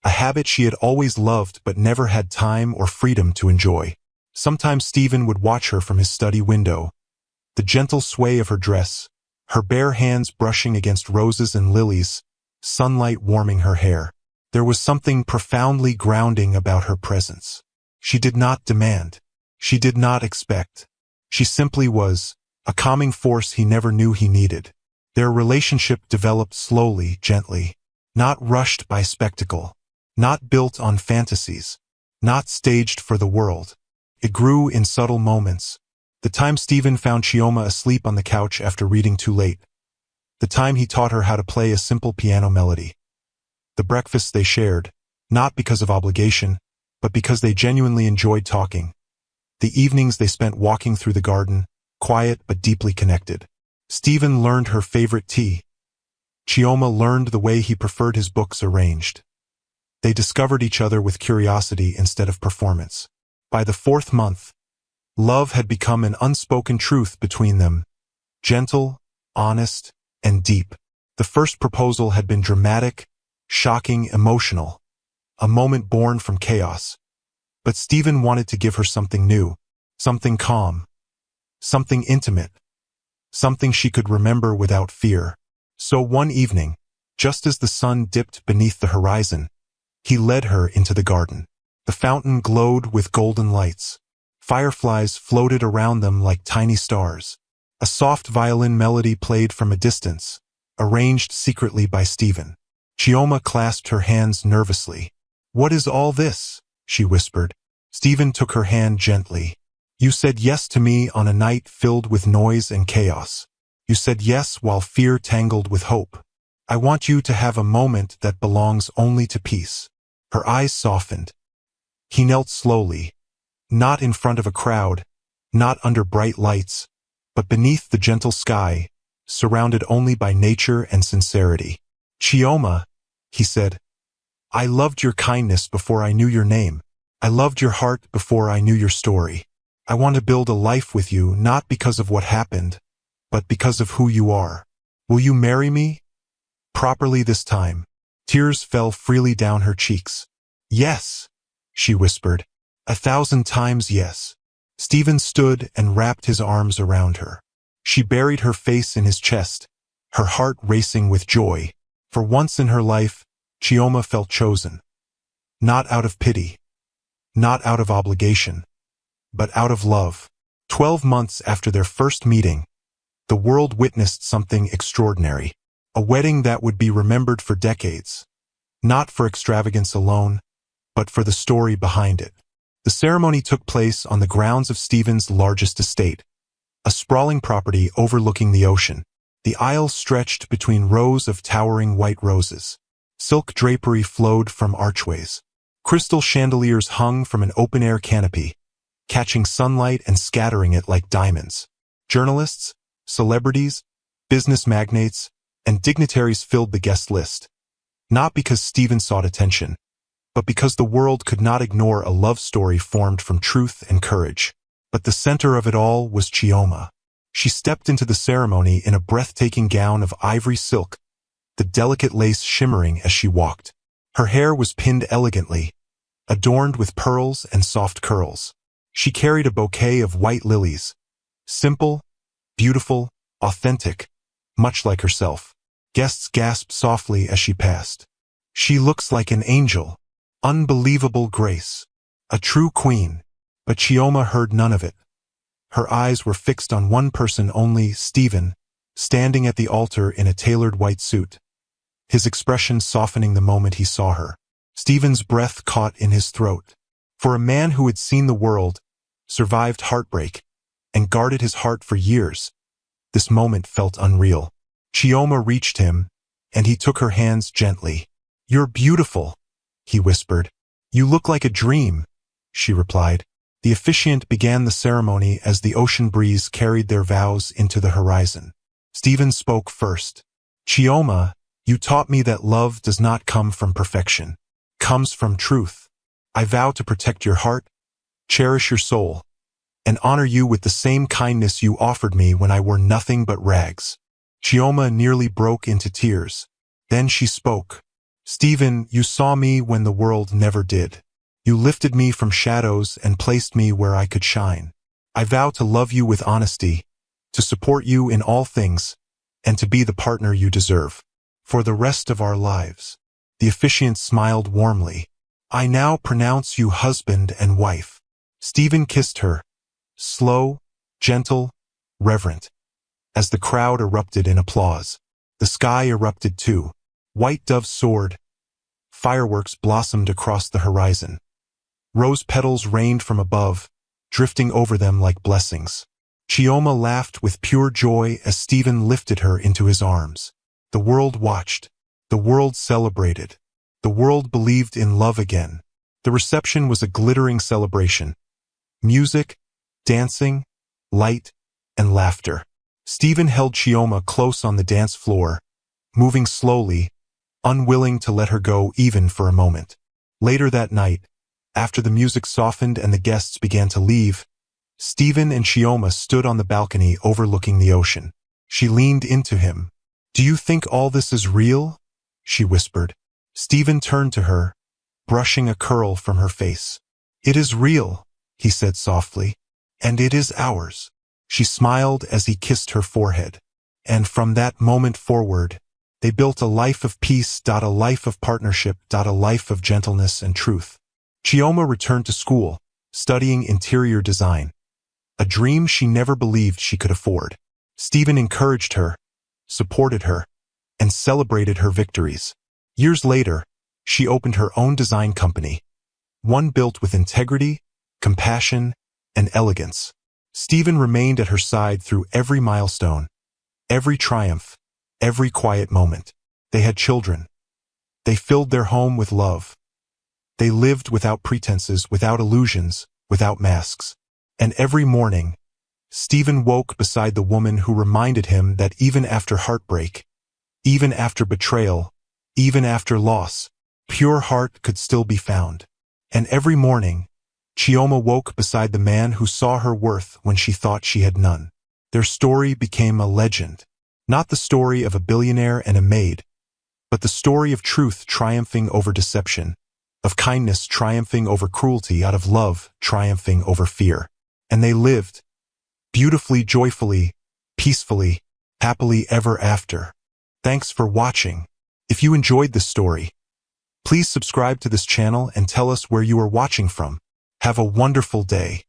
Speaker 1: a habit she had always loved but never had time or freedom to enjoy. Sometimes Stephen would watch her from his study window, the gentle sway of her dress, her bare hands brushing against roses and lilies, sunlight warming her hair. There was something profoundly grounding about her presence. She did not demand. She did not expect. She simply was, a calming force he never knew he needed. Their relationship developed slowly, gently, not rushed by spectacle, not built on fantasies, not staged for the world. It grew in subtle moments. The time Stephen found Chioma asleep on the couch after reading too late. The time he taught her how to play a simple piano melody. The breakfasts they shared, not because of obligation, but because they genuinely enjoyed talking. The evenings they spent walking through the garden, quiet but deeply connected. Stephen learned her favorite tea. Chioma learned the way he preferred his books arranged. They discovered each other with curiosity instead of performance. By the 4th month, love had become an unspoken truth between them, gentle, honest, and deep. The first proposal had been dramatic, shocking, emotional, a moment born from chaos. But Stephen wanted to give her something new, something calm, something intimate, something she could remember without fear. So one evening, just as the sun dipped beneath the horizon, he led her into the garden. The fountain glowed with golden lights. Fireflies floated around them like tiny stars. A soft violin melody played from a distance, arranged secretly by Stephen. Chioma clasped her hands nervously. "What is all this?" she whispered. Stephen took her hand gently. "You said yes to me on a night filled with noise and chaos. You said yes while fear tangled with hope. I want you to have a moment that belongs only to peace." Her eyes softened. He knelt slowly, not in front of a crowd, not under bright lights, but beneath the gentle sky, surrounded only by nature and sincerity. "Chioma," he said, "I loved your kindness before I knew your name. I loved your heart before I knew your story. I want to build a life with you not because of what happened, but because of who you are. Will you marry me? Properly this time." Tears fell freely down her cheeks. "Yes," she whispered. "1,000 times yes." Stephen stood and wrapped his arms around her. She buried her face in his chest, her heart racing with joy. For once in her life, Chioma felt chosen. Not out of pity, not out of obligation, but out of love. 12 months after their first meeting, the world witnessed something extraordinary. A wedding that would be remembered for decades. Not for extravagance alone, but for the story behind it. The ceremony took place on the grounds of Stephen's largest estate, a sprawling property overlooking the ocean. The aisle stretched between rows of towering white roses. Silk drapery flowed from archways. Crystal chandeliers hung from an open-air canopy, catching sunlight and scattering it like diamonds. Journalists, celebrities, business magnates, and dignitaries filled the guest list. Not because Stephen sought attention, but because the world could not ignore a love story formed from truth and courage. But the center of it all was Chioma. She stepped into the ceremony in a breathtaking gown of ivory silk, the delicate lace shimmering as she walked. Her hair was pinned elegantly, adorned with pearls and soft curls. She carried a bouquet of white lilies, simple, beautiful, authentic, much like herself. Guests gasped softly as she passed. "She looks like an angel. Unbelievable grace. A true queen." But Chioma heard none of it. Her eyes were fixed on one person only, Stephen, standing at the altar in a tailored white suit, his expression softening the moment he saw her. Stephen's breath caught in his throat. For a man who had seen the world, survived heartbreak, and guarded his heart for years, this moment felt unreal. Chioma reached him, and he took her hands gently. "You're beautiful," he whispered. "You look like a dream," she replied. The officiant began the ceremony as the ocean breeze carried their vows into the horizon. Stephen spoke first. "Chioma, you taught me that love does not come from perfection. It comes from truth. I vow to protect your heart, cherish your soul, and honor you with the same kindness you offered me when I wore nothing but rags." Chioma nearly broke into tears. Then she spoke. "Stephen, you saw me when the world never did. You lifted me from shadows and placed me where I could shine. I vow to love you with honesty, to support you in all things, and to be the partner you deserve. For the rest of our lives." The officiant smiled warmly. "I now pronounce you husband and wife." Stephen kissed her, slow, gentle, reverent. As the crowd erupted in applause, the sky erupted too. White doves soared. Fireworks blossomed across the horizon. Rose petals rained from above, drifting over them like blessings. Chioma laughed with pure joy as Stephen lifted her into his arms. The world watched. The world celebrated. The world believed in love again. The reception was a glittering celebration. Music, dancing, light, and laughter. Stephen held Chioma close on the dance floor, moving slowly, unwilling to let her go even for a moment. Later that night, after the music softened and the guests began to leave, Stephen and Chioma stood on the balcony overlooking the ocean. She leaned into him. "Do you think all this is real?" she whispered. Stephen turned to her, brushing a curl from her face. "It is real," he said softly, "and it is ours." She smiled as he kissed her forehead. And from that moment forward, they built a life of peace, a life of partnership, a life of gentleness and truth. Chioma returned to school, studying interior design, a dream she never believed she could afford. Stephen encouraged her, supported her, and celebrated her victories. Years later, she opened her own design company, one built with integrity, compassion, and elegance. Stephen remained at her side through every milestone, every triumph, every quiet moment. They had children. They filled their home with love. They lived without pretenses, without illusions, without masks. And every morning, Stephen woke beside the woman who reminded him that even after heartbreak, even after betrayal, even after loss, pure heart could still be found. And every morning, Chioma woke beside the man who saw her worth when she thought she had none. Their story became a legend, not the story of a billionaire and a maid, but the story of truth triumphing over deception, of kindness triumphing over cruelty, out of love triumphing over fear. And they lived, beautifully, joyfully, peacefully, happily ever after. Thanks for watching. If you enjoyed this story, please subscribe to this channel and tell us where you are watching from. Have a wonderful day.